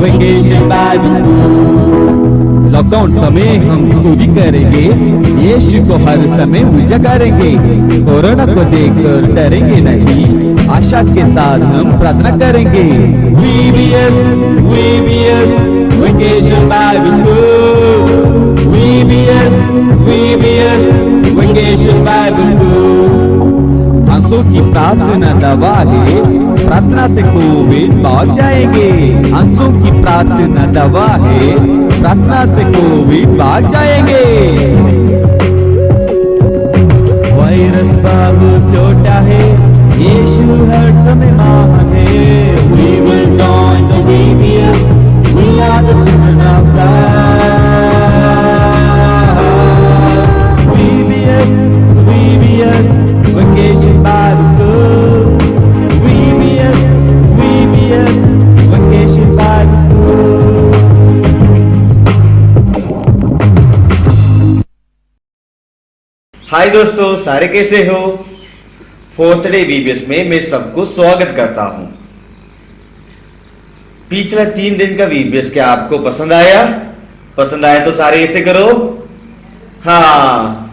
Vacation Bible school. Lockdown समय हम स्तुति करेंगे, यीशु को हर समय पूजा करेंगे, कोरोना को देखकर डरेंगे नहीं, आशा के साथ हम प्रार्थना करेंगे। VBS vacation Bible school, VBS vacation Bible school. आंसू की प्रार्थना दवा है, प्रार्थना से कोविड भाग जाएंगे। आंसू की प्रार्थना दवा है, प्रार्थना से कोविड भाग जाएंगे। वायरस बहुत छोटा है, यीशु हर समय महान है। We will join the VBS, we are the children of God। VBS Vacation Bible School, VBS Vacation Bible School। हाय दोस्तों, सारे कैसे हो? फोर्थ डे VBS में मैं सबको स्वागत करता हूं। पिछला 3 दिन का VBS क्या आपको पसंद आया? पसंद आया तो सारे ऐसे करो, हाँ।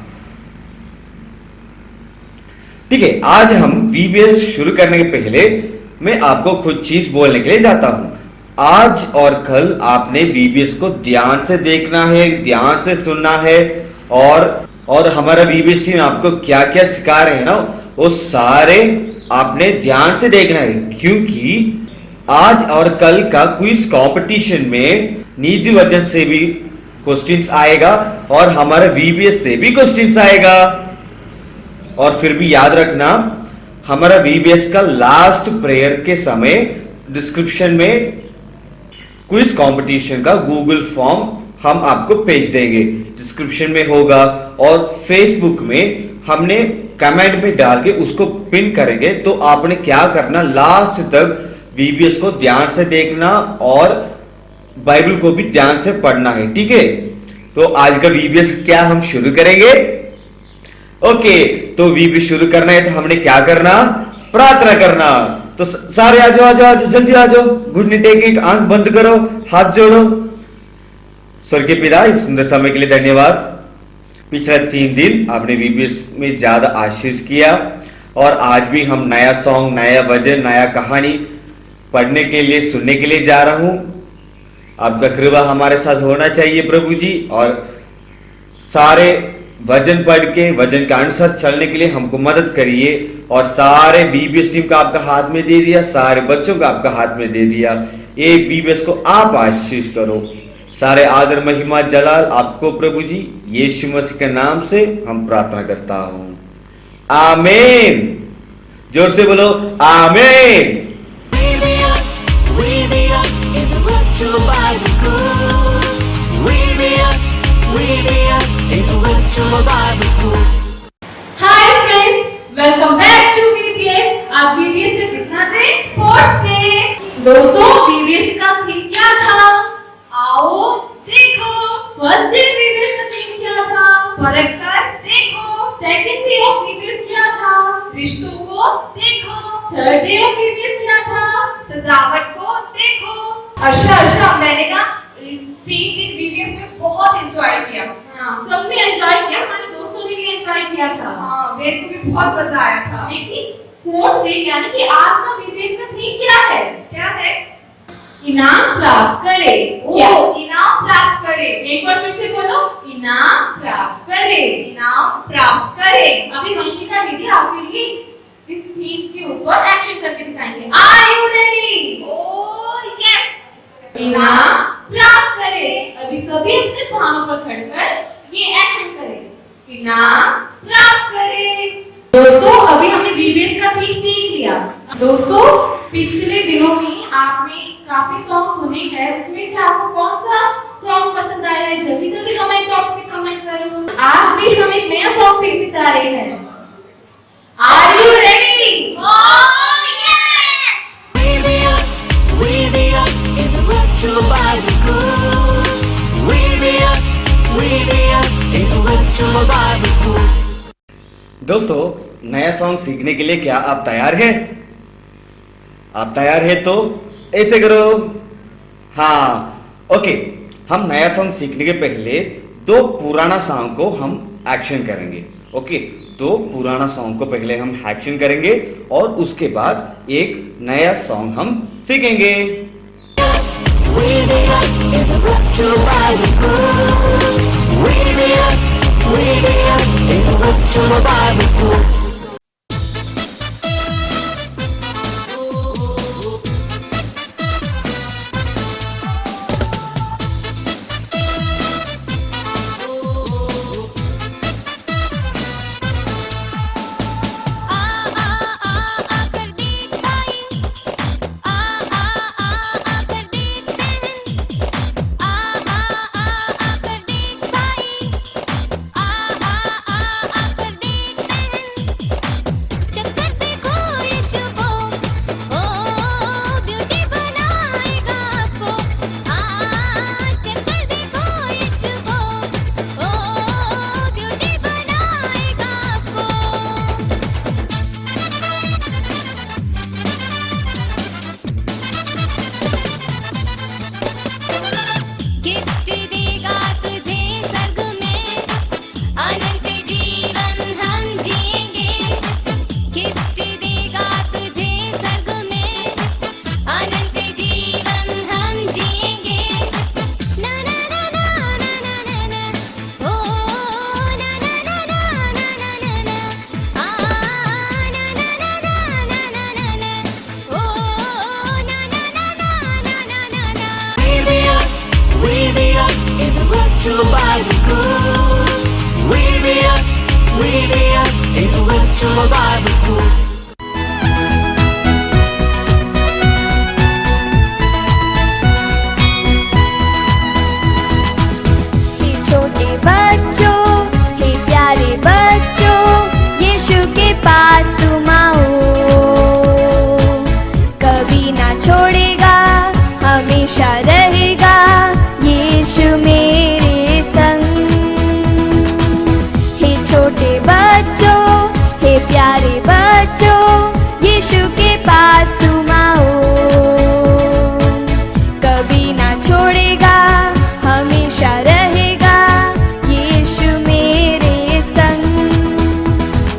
ठीक है, आज हम VBS शुरू करने के पहले मैं आपको कुछ चीज बोलने के लिए जाता हूं। आज और कल आपने VBS को ध्यान से देखना है, ध्यान से सुनना है, और हमारा VBS टीम आपको क्या क्या सिखा रहे हैं ना, वो सारे आपने ध्यान से देखना है, क्योंकि आज और कल का क्विज कंपटीशन में नीति वचन से भी क्वेश्चंस आएगा और हमारा VBS से भी क्वेश्चंस आएगा। और फिर भी याद रखना, हमारा VBS का लास्ट प्रेयर के समय डिस्क्रिप्शन में क्विज कंपटीशन का गूगल फॉर्म हम आपको भेज देंगे, डिस्क्रिप्शन में होगा, और फेसबुक में हमने कमेंट में डाल के उसको पिन करेंगे। तो आपने क्या करना, लास्ट तक VBS को ध्यान से देखना और बाइबल को भी ध्यान से पढ़ना है, ठीक है? तो आज का VBS क्या हम शुरू करेंगे? ओके, तो VBS शुरू करना है तो हमने क्या करना, प्रार्थना करना। तो सारे आ जाओ, जल्दी आ जाओ। गुड नाइट, एक आंख बंद करो, हाथ जोड़ो। स्वर्गीय पिता, इस सुंदर समय के लिए धन्यवाद। पिछले 3 दिन आपने VBS में ज्यादा आशीष किया, और आज भी हम नया सॉन्ग, नया भजन, नया कहानी पढ़ने के लिए, सुनने के लिए जा रहा हूं। आपका कृपा हमारे साथ होना चाहिए प्रभु जी, और सारे वचन पढ़ के वचन के अनुसार चलने के लिए हमको मदद करिए। और सारे VBS टीम का आपका हाथ में दे दिया, सारे बच्चों का आपका हाथ में दे दिया। एक VBS को आप आशीष करो। सारे आदर, महिमा, जलाल आपको प्रभु जी, यीशु मसीह के नाम से हम प्रार्थना करता हूं, आमीन। जोर से बोलो, आमीन। Hi friends, welcome back to VBS। आज VBS से कितना थे? 4th day. दोस्तों, VBS का थीम क्या था? आओ देखो। फर्स्ट डे VBS का थीम क्या था? परख कर देखो। सेकंड डे ऑफ VBS क्या था? रिश्तों को देखो। थर्ड डे ऑफ VBS क्या था? सजावट को देखो। अर्षा, मैंने ना 3 दिन VBS में बहुत एंजॉय किया। हाँ, सबने एंजॉय किया, हमारे दोस्तों ने भी एंजॉय किया था। हाँ, मेरे को भी बहुत मजा आया था। लेकिन 4th डे यानी कि आज का VBS का थीम क्या है? क्या है? इनाम प्राप्त करे। क्या? इनाम प्राप्त करे। एक बार फिर से बोलो, इनाम प्राप्त करे। इनाम प्राप्त करे। अभी वंशिका दीदी आपके लिए इस थीम के ऊपर एक्शन करके दिखाएंगे। Are you ready? Oh yes. इनाम प्राप्त करे। अभी सभी अपने स्थानों पर खड़कर ये एक्शन करें। इनाम प्राप्त करे। दोस्तों, अभी हमने VBS का थीम सीख लिया। दोस्तों, पिछले दिनों में आपने काफी सॉन्ग सुने हैं, उसमें से आपको कौन सा सॉन्ग पसंद आया है? जल्दी कमेंट बॉक्स में कमेंट करो। आज भी हम एक नया सॉन्ग सीखने जा रहे हैं। Are you ready? Oh yes. VBS in the virtual Bible school. VBS in the virtual Bible school. दोस्तों, नया सॉन्ग सीखने के लिए क्या आप तैयार हैं? आप तैयार हैं तो ऐसे करो, हाँ, ओके। हम नया सॉन्ग सीखने के पहले दो पुराना सॉन्ग को हम एक्शन करेंगे। ओके, दो पुराना सॉन्ग को पहले हम एक्शन करेंगे और उसके बाद एक नया सॉन्ग हम सीखेंगे। We be us in the virtual Bible school. We be us in the virtual Bible school. कर देख भाई कर देख बहन कर देख भाई कर देख बहन चक्कर देखो यीशु को ओ ब्यूटी बनाएगा आपको चक्कर देखो यीशु को ओ ब्यूटी बनाएगा आपको गिफ्ट देगा तुझे स्वर्ग में अनंत जीवन हम जिएंगे गिफ्ट देगा तुझे स्वर्ग में अनंत जीवन हम जिएंगे ना ना ना ना ना ना ना ओ ना ना ना ना ना ना ना ना ना ना ना ना ना ना ओ ना ना ना ना ना ना ना We be us in the virtual Bible school. We be us in the virtual Bible school. हे छोटे बच्चों हे प्यारे बच्चों यीशु के पास तुम आओ कभी ना छोड़ेगा हमेशा रहेगा यीशु मेरे संग हे छोटे बच्चों हे प्यारे बच्चों यीशु के पास तुम आओ कभी ना छोड़ेगा हमेशा रहेगा यीशु मेरे संग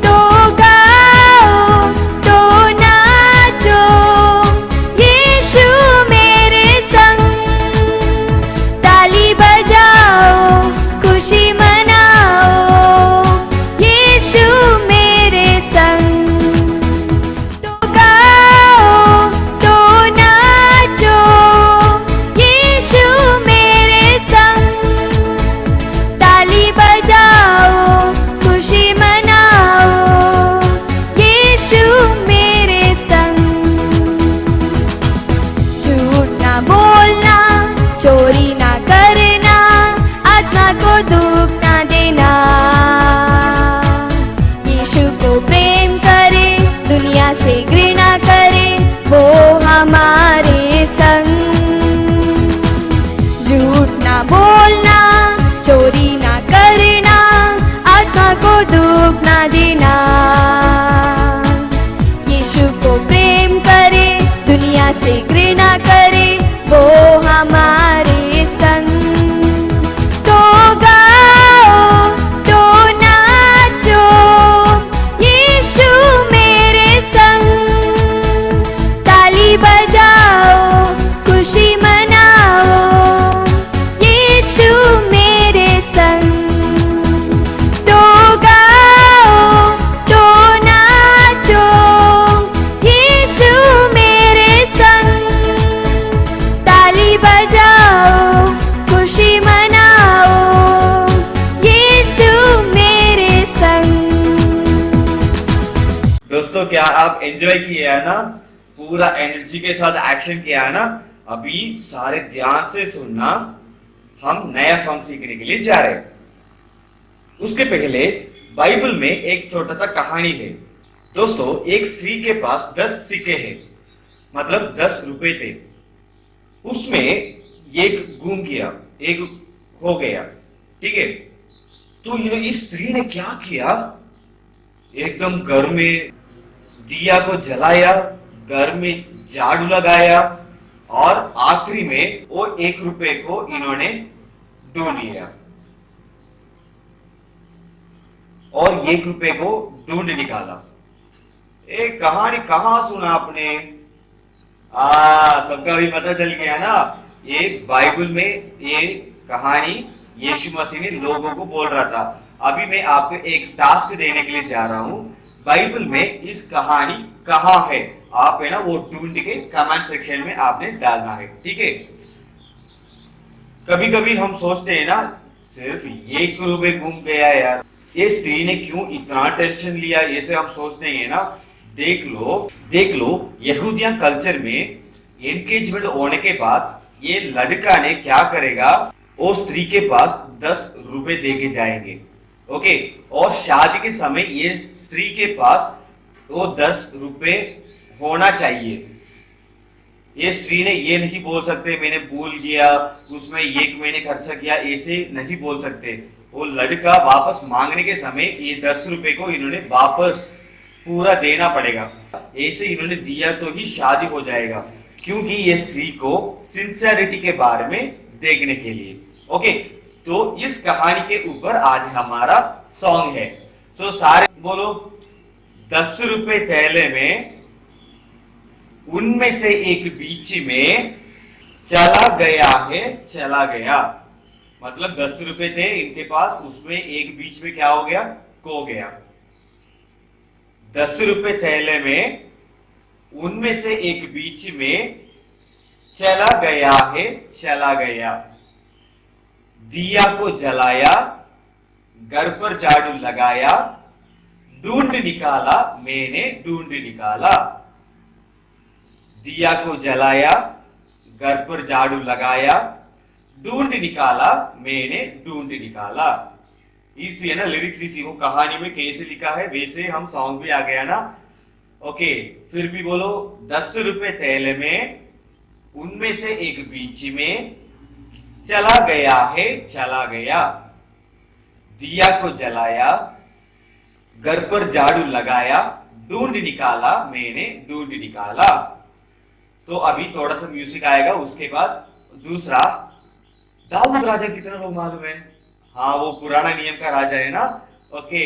तो गाओ तो नाचो यीशु मेरे संग ताली बजाओ खुशी मनाओ यीशु मेरे संग तो गाओ तो नाचो यीशु मेरे संग ताली बजाओ खुशी मनाओ यीशु मेरे संग झूठ ना बोलना चोरी ना करना आत्मा को दुख ना देना यीशु को प्रेम करे दुनिया से घृणा करे वो हमारे संग झूठ ना बोलना चोरी ना करना आत्मा को दुख ना देना यीशु को प्रेम करे दुनिया से घृणा करे वो हमारे संग तो गाओ तो नाचो यीशु मेरे संग ताली बजाओ खुशी मनाओ यीशु मेरे संग तो गाओ तो नाचो यीशु मेरे संग ताली बजाओ खुशी मनाओ यीशु मेरे संग दोस्तों, क्या आप एंजॉय किए है ना? पूरा एनर्जी के साथ एक्शन किया है ना? अभी सारे ध्यान से सुनना, हम नया सॉन्ग सीखने के लिए जा रहे हैं। उसके पहले बाइबल में एक छोटा सा कहानी है। दोस्तों, एक स्त्री के पास 10 सिक्के हैं, मतलब 10 रुपए थे। उसमें एक गुम गया, एक खो गया, ठीक है। तो इस स्त्री ने क्या किया, एकदम घर में दिया को जलाया, घर में झाड़ू लगाया और आखिरी में वो 1 रुपए को इन्होंने ढूंढ लिया और 1 रुपए को ढूंढ निकाला। एक कहानी कहां सुना आपने? सबका भी पता चल गया ना। ये बाइबल में ये कहानी यीशु मसीह ने लोगों को बोल रहा था। अभी मैं आपको एक टास्क देने के लिए जा रहा हूं। बाइबल में इस कहानी कहां है, आप है ना वो ढूंढ के कमेंट सेक्शन में आपने डालना है, ठीक है। कभी कभी हम सोचते हैं ना, सिर्फ 1 रुपए घूम गया यार, ये स्त्री ने क्यों इतना टेंशन लिया, ऐसे हम सोचते हैं ना। देख लो यहूदिया कल्चर में एंगेजमेंट होने के बाद ये लड़का ने क्या करेगा, वो स्त्री के पास 10 रुपए दे के जाएंगे, ओके। और शादी के समय ये स्त्री के पास वो 10 रुपए होना चाहिए। ये स्त्री ने ये नहीं बोल सकते मैंने भूल गया, उसमें 1 महीने खर्चा किया, ऐसे नहीं बोल सकते। वो लड़का वापस मांगने के समय ये 10 रुपए को इन्होंने वापस पूरा देना पड़ेगा। ऐसे इन्होंने दिया तो ही शादी हो जाएगा, क्योंकि ये स्त्री को सिंसियरिटी के बारे में देखने के लिए, ओके। तो इस कहानी के ऊपर आज हमारा सॉन्ग है। सो सारे बोलो, 10 रुपए थैले में, उनमें से एक बीच में चला गया है, चला गया। मतलब 10 रुपए थे इनके पास, उसमें एक बीच में क्या हो गया, खो गया। 10 रुपए थैले में, उनमें से एक बीच में चला गया है, चला गया। दिया को जलाया, घर पर झाड़ू लगाया, ढूंढ निकाला मैंने, ढूंढ निकाला। दिया को जलाया, घर पर झाड़ू लगाया, ढूंढ निकाला मैंने, ढूंढ निकाला। इसी है ना लिरिक्स, इसी को कहानी में कैसे लिखा है वैसे हम सॉन्ग भी आ गया ना, ओके। फिर भी बोलो, 10 रुपए थैले में, उनमें से एक बीच में चला गया है, चला गया। दिया को जलाया, घर पर झाड़ू लगाया, ढूंढ निकाला मैंने, ढूंढ निकाला। तो अभी थोड़ा सा म्यूजिक आएगा, उसके बाद दूसरा। दाऊद राजा कितना लोग मालूम है? हाँ, वो पुराना नियम का राजा है ना, ओके।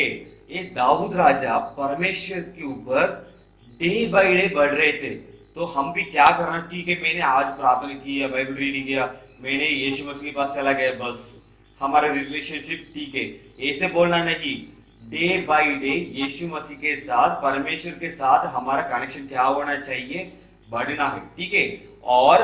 ये दाऊद राजा परमेश्वर के ऊपर डे बाय डे बढ़ रहे थे। तो हम भी क्या करना, ठीक है मैंने आज प्रार्थना की या बाइबल रीडिंग किया, मैंने यीशु मसीह के पास चला गया, बस हमारा रिलेशनशिप ठीक है, ऐसे बोलना नहीं। डे बाय डे यीशु मसीह के साथ, परमेश्वर के साथ हमारा कनेक्शन क्या होना चाहिए, बढ़ना है, ठीक है। और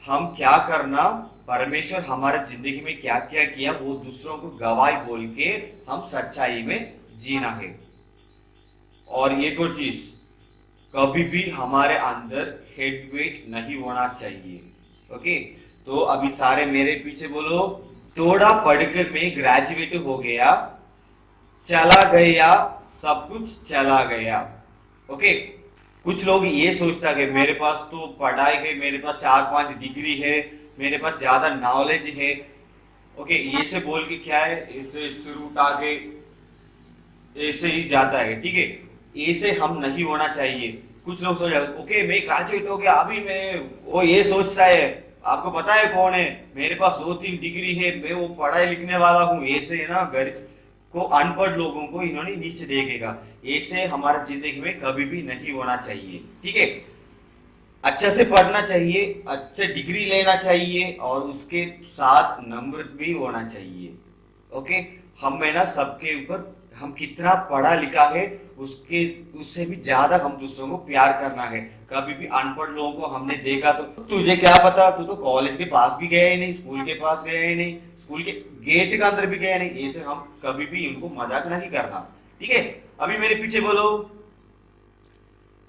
हम क्या करना, परमेश्वर हमारे जिंदगी में क्या क्या किया वो दूसरों को गवाही बोल के हम सच्चाई में जीना है। और एक और चीज, कभी भी हमारे अंदर हेड वेट नहीं होना चाहिए, ओके। तो अभी सारे मेरे पीछे बोलो, थोड़ा पढ़कर मैं ग्रेजुएट हो गया, चला गया सब कुछ चला गया, ओके। कुछ लोग ये सोचता है मेरे पास तो पढ़ाई है, मेरे पास 4-5 डिग्री है, मेरे पास ज्यादा नॉलेज है, ओके। ये से बोल के क्या है, ऐसे सिर उठा के ऐसे ही जाता है, ठीक है। ऐसे हम नहीं होना चाहिए। कुछ लोग सोच, ओके मैं ग्रेजुएट हो गया, अभी मैं, वो ये सोचता है, आपको पता है कौन है, मेरे पास 2-3 डिग्री है, मैं वो पढ़ाई लिखने वाला हूँ, ऐसे है ना। घर को अनपढ़ लोगों को इन्होंने नीचे देखेगा। ऐसे हमारा जिंदगी में कभी भी नहीं होना चाहिए, ठीक है। अच्छा से पढ़ना चाहिए, अच्छे डिग्री लेना चाहिए, और उसके साथ नंबर भी होना चाहिए, ओके। हम है ना सबके ऊपर, हम कितना पढ़ा लिखा है उससे भी ज्यादा हम दूसरों को प्यार करना है। कभी भी अनपढ़ लोगों को हमने देखा तो तुझे क्या पता, तू तो कॉलेज के पास भी गया ही नहीं, स्कूल के पास गया ही नहीं, स्कूल के गेट के अंदर भी गया नहीं, ऐसे हम कभी भी इनको मजाक नहीं करना, ठीक है। अभी मेरे पीछे बोलो,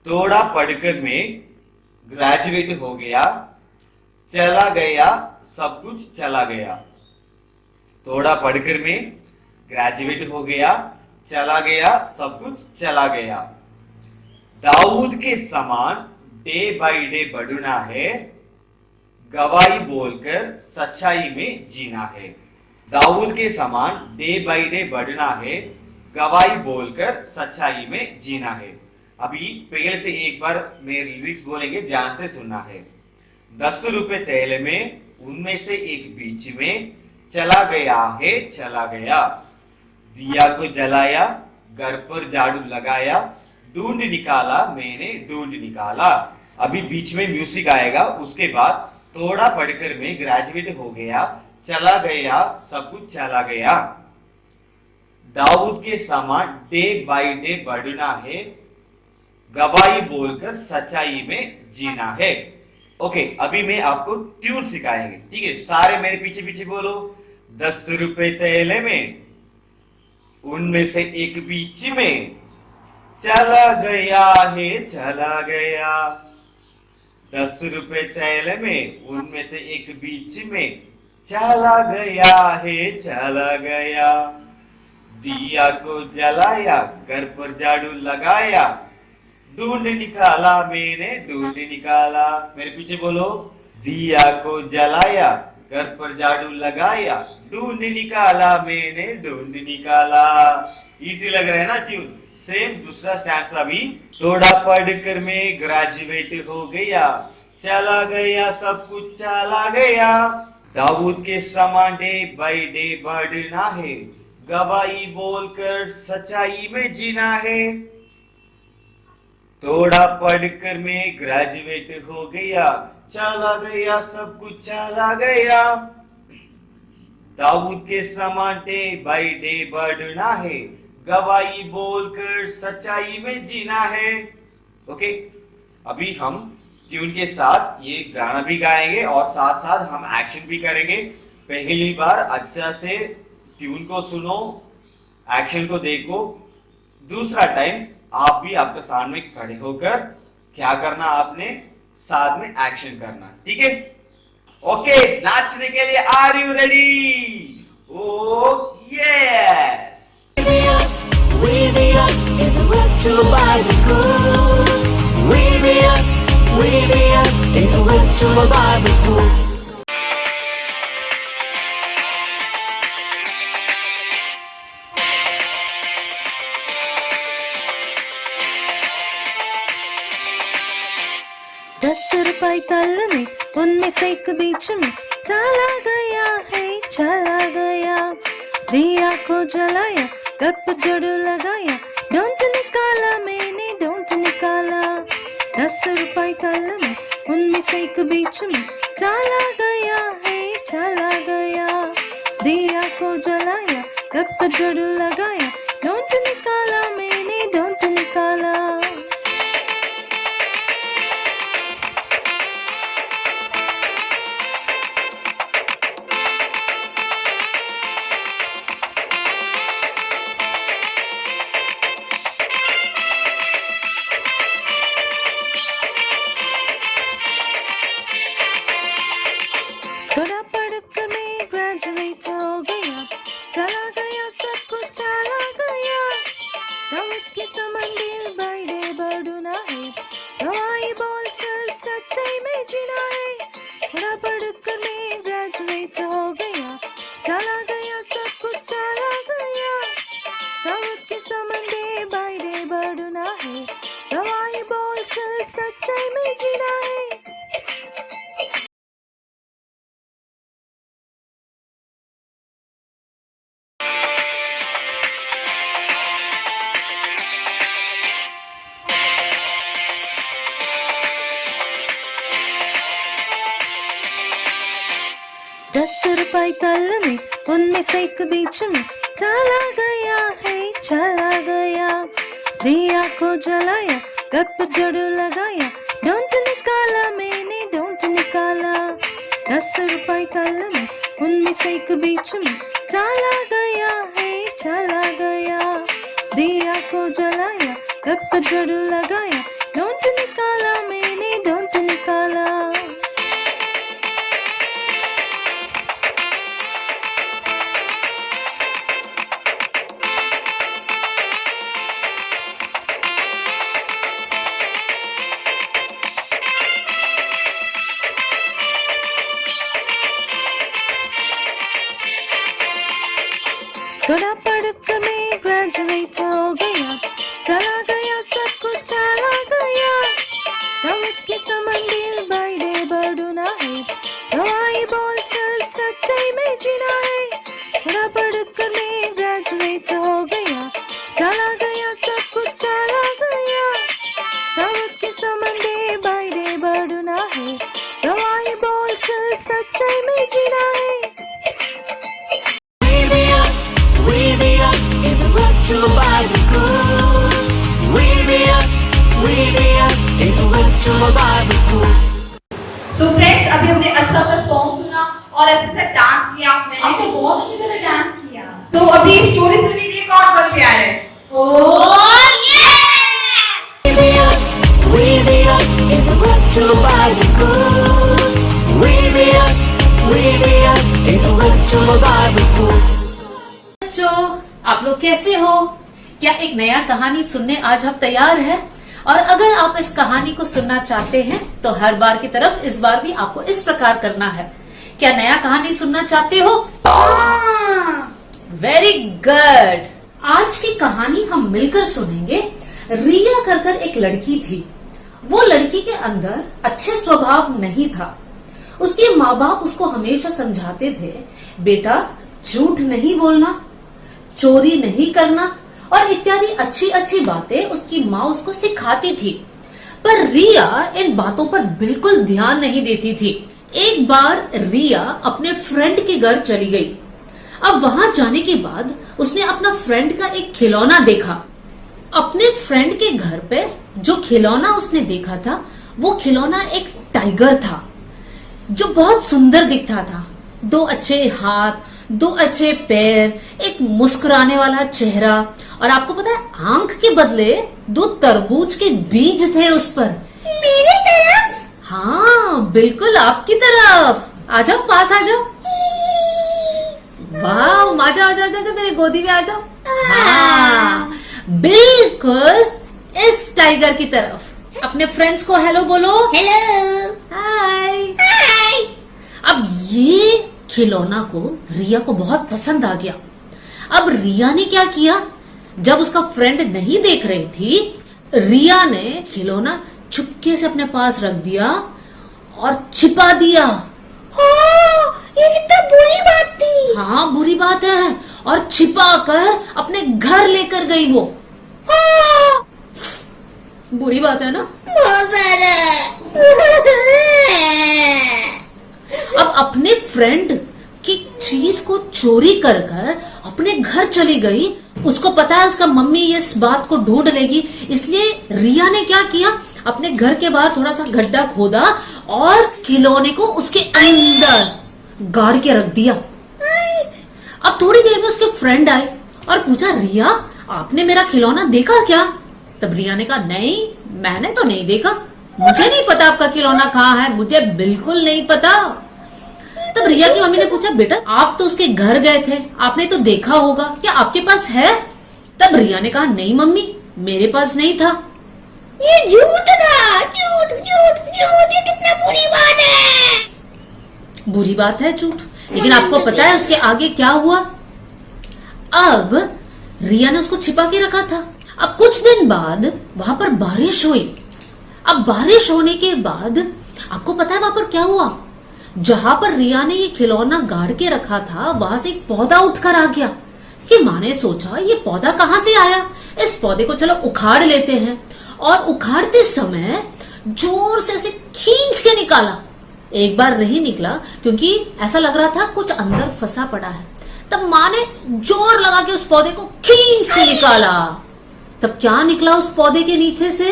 थोड़ा पढ़कर मैं ग्रेजुएट हो गया, चला गया सब कुछ चला गया। थोड़ा पढ़कर मैं ग्रेजुएट हो गया, चला गया सब कुछ चला गया। दाऊद के समान डे बाय डे बढ़ना है, गवाही बोलकर सच्चाई में जीना है। दाऊद के समान डे बाय डे बढ़ना है, गवाही बोलकर सच्चाई में जीना है। अभी पहले से एक बार मैं लिरिक्स बोलेंगे, ध्यान से सुनना है। 10 रुपए थैले में, उनमें से एक बीच में, चला गया है चला गया। दिया को जलाया, घर पर झाड़ू लगाया, ढूंढ निकाला मैंने ढूंढ निकाला। अभी बीच में म्यूजिक आएगा, उसके बाद थोड़ा पढ़कर मैं ग्रेजुएट हो गया, चला गया सब कुछ चला गया। दाऊद के समान डे बाय डे बढ़ना है, गवाही बोलकर सच्चाई में जीना है। ओके, अभी मैं आपको ट्यून सिखाएंगे, ठीक है? सारे मेरे पीछे पीछे बोलो। 10 रुपए थैले में, उनमें से एक बीच में, चला गया है चला गया। 10 रुपए थैले में, उनमें से एक बीच में, चला गया है चला गया। दिया को जलाया, घर पर झाड़ू लगाया, ढूंढ निकाला मैंने ढूंढ निकाला। मेरे पीछे बोलो। दिया को जलाया, घर पर झाड़ू लगाया, ढूंढ निकाला मैंने ढूंढ निकाला। इजी लग रहा है ना ट्यून? सेम दूसरा स्टैंजा भी। थोड़ा पढ़कर मैं ग्रेजुएट हो गया, चला गया सब कुछ चला गया। दाऊद के समान डे बाय डे बढ़ना है, गवाही बोलकर सच्चाई में जीना है। थोड़ा पढ़कर मैं ग्रेजुएट हो गया, चला गया सब कुछ चला गया। दाऊद के समान डे बाय डे बढ़ना है, गवाही बोलकर सच्चाई में जीना है। ओके, अभी हम ट्यून के साथ ये गाना भी गाएंगे और साथ साथ हम एक्शन भी करेंगे। पहली बार अच्छा से ट्यून को सुनो, एक्शन को देखो। दूसरा टाइम आप भी आपके सामने खड़े होकर क्या करना, आपने साथ में एक्शन करना, ठीक है? ओके, नाचने के लिए are you ready? Oh yes. We be us in the virtual Bible school. We be us in the virtual Bible school. ₹10 तल में, उनमें से एक बीच में, चला गया है चला गया। दिया को जलाया, घर पर झाड़ू लगाया, ढूंढ निकाला मैंने ढूंढ निकाला। ₹10 तल में, उनमें से एक बीच में, चला गया है चला गया। दिया को जलाया, घर पर झाड़ू लगाया, ढूंढ निकाला मैंने ढूंढ निकाला। थोड़ा पढ़कर मैं ग्रेजुएट हो गया, चला गया सब कुछ चला गया। दाऊद के समान डे बाय डे बढ़ना है, गवाही बोलकर सच्चाई में जीना है। थोड़ा पढ़कर मैं ग्रेजुएट हो गया, चला गया सब कुछ चला गया। दाऊद के समान डे बाय डे बढ़ना है, गवाही बोलकर सच्चाई में जीना है। ₹10 तल में, उनमें से एक बीच में, चला गया है चला गया। दिया को जलाया, घर पर झाड़ू लगाया, ढूंढ निकाला मैंने ढूंढ निकाला। ₹10 तल में, उनमें से एक बीच में, चला गया है चला गया। दिया को जलाया, घर पर झाड़ू लगाया, ढूंढ निकाला मैंने ढूंढ निकाला। थोड़ा पढ़कर मैं ग्रेजुएट हो गया, चला गया सब कुछ चला गया। दाऊद के समान डे बाय डे बढ़ना चल सच्चाई में जीना है। We be us in the virtual Bible school. We be us in the virtual Bible school. So friends, अभी हमने अच्छा सॉन्ग सुना और अच्छे से डांस किया। आपने बहुत अच्छी तरह डांस किया। सो अभी स्टोरी सुनने के लिए कौन कौन तैयार है? We be us in the virtual Bible school. We be us in the virtual Bible school. बच्चों, आप लोग कैसे हो? क्या एक नया कहानी सुनने आज आप तैयार हैं? और अगर आप इस कहानी को सुनना चाहते हैं तो हर बार की तरफ इस बार भी आपको इस प्रकार करना है। क्या नया कहानी सुनना चाहते हो? Very good. आज की कहानी हम मिलकर सुनेंगे। रिया कर एक लड़की थी। वो लड़की के अंदर अच्छे स्वभाव नहीं था। उसके माँ बाप उसको हमेशा समझाते थे, बेटा झूठ नहीं बोलना, चोरी नहीं करना और इत्यादि अच्छी अच्छी बातें उसकी माँ उसको सिखाती थी। पर रिया इन बातों पर बिल्कुल ध्यान नहीं देती थी। एक बार रिया अपने फ्रेंड के घर चली गई। अब वहां जाने के बाद उसने अपना फ्रेंड का एक खिलौना देखा। अपने फ्रेंड के घर पे जो खिलौना उसने देखा था वो खिलौना एक टाइगर था जो बहुत सुंदर दिखता था। दो अच्छे हाथ, दो अच्छे पैर, एक मुस्कुराने वाला चेहरा और आपको पता है आंख के बदले दो तरबूज के बीज थे उस पर। मेरी तरफ? हाँ बिल्कुल आपकी तरफ। आ जाओ, पास आ जाओ। वाह, आ जाओ आ जाओ आ जाओ, मेरे गोदी में आ जाओ। हाँ बिल्कुल इस टाइगर की तरफ। अपने फ्रेंड्स को हेलो बोलो। हेलो, हाय हाय। अब ये खिलौना को रिया को बहुत पसंद आ गया। अब रिया ने क्या किया, जब उसका फ्रेंड नहीं देख रही थी, रिया ने खिलौना चुपके से अपने पास रख दिया और छिपा दिया। ये कितना बुरी बात थी। हाँ बुरी बात है। और छिपा कर अपने घर लेकर गई वो। बुरी बात है ना? बहुत अब अपने फ्रेंड की चीज को चोरी कर अपने घर चली गई। उसको पता है उसका मम्मी इस बात को ढूंढ लेगी, इसलिए रिया ने क्या किया, अपने घर के बाहर थोड़ा सा गड्ढा खोदा और खिलौने को उसके अंदर गाड़ के रख दिया। अब थोड़ी देर में उसके फ्रेंड आए और पूछा, रिया आपने मेरा खिलौना देखा क्या? तब रिया ने कहा, नहीं मैंने तो नहीं देखा, मुझे नहीं पता आपका खिलौना कहाँ है, मुझे बिल्कुल नहीं पता। तब रिया की मम्मी ने पूछा, बेटा आप तो उसके घर गए थे, आपने तो देखा होगा, क्या आपके पास है? तब रिया ने कहा, नहीं मम्मी मेरे पास नहीं था। ये झूठ था, झूठ झूठ झूठ, ये कितना बुरी बात है। बुरी बात है झूठ, लेकिन आपको पता है उसके आगे क्या हुआ? अब रिया ने उसको छिपा के रखा था। अब कुछ दिन बाद वहां पर बारिश हुई। अब बारिश होने के बाद आपको पता है वहां पर क्या हुआ? जहां पर रिया ने ये खिलौना गाड़ के रखा था वहां से एक पौधा उठकर आ गया। इसकी माँ ने सोचा ये पौधा कहाँ से आया, इस पौधे को चलो उखाड़ लेते हैं। और उखाड़ते समय जोर से ऐसे खींच के निकाला। एक बार नहीं निकला क्योंकि ऐसा लग रहा था कुछ अंदर फंसा पड़ा है। तब माँ ने जोर लगा के उस पौधे को खींच के निकाला। तब क्या निकला उस पौधे के नीचे से?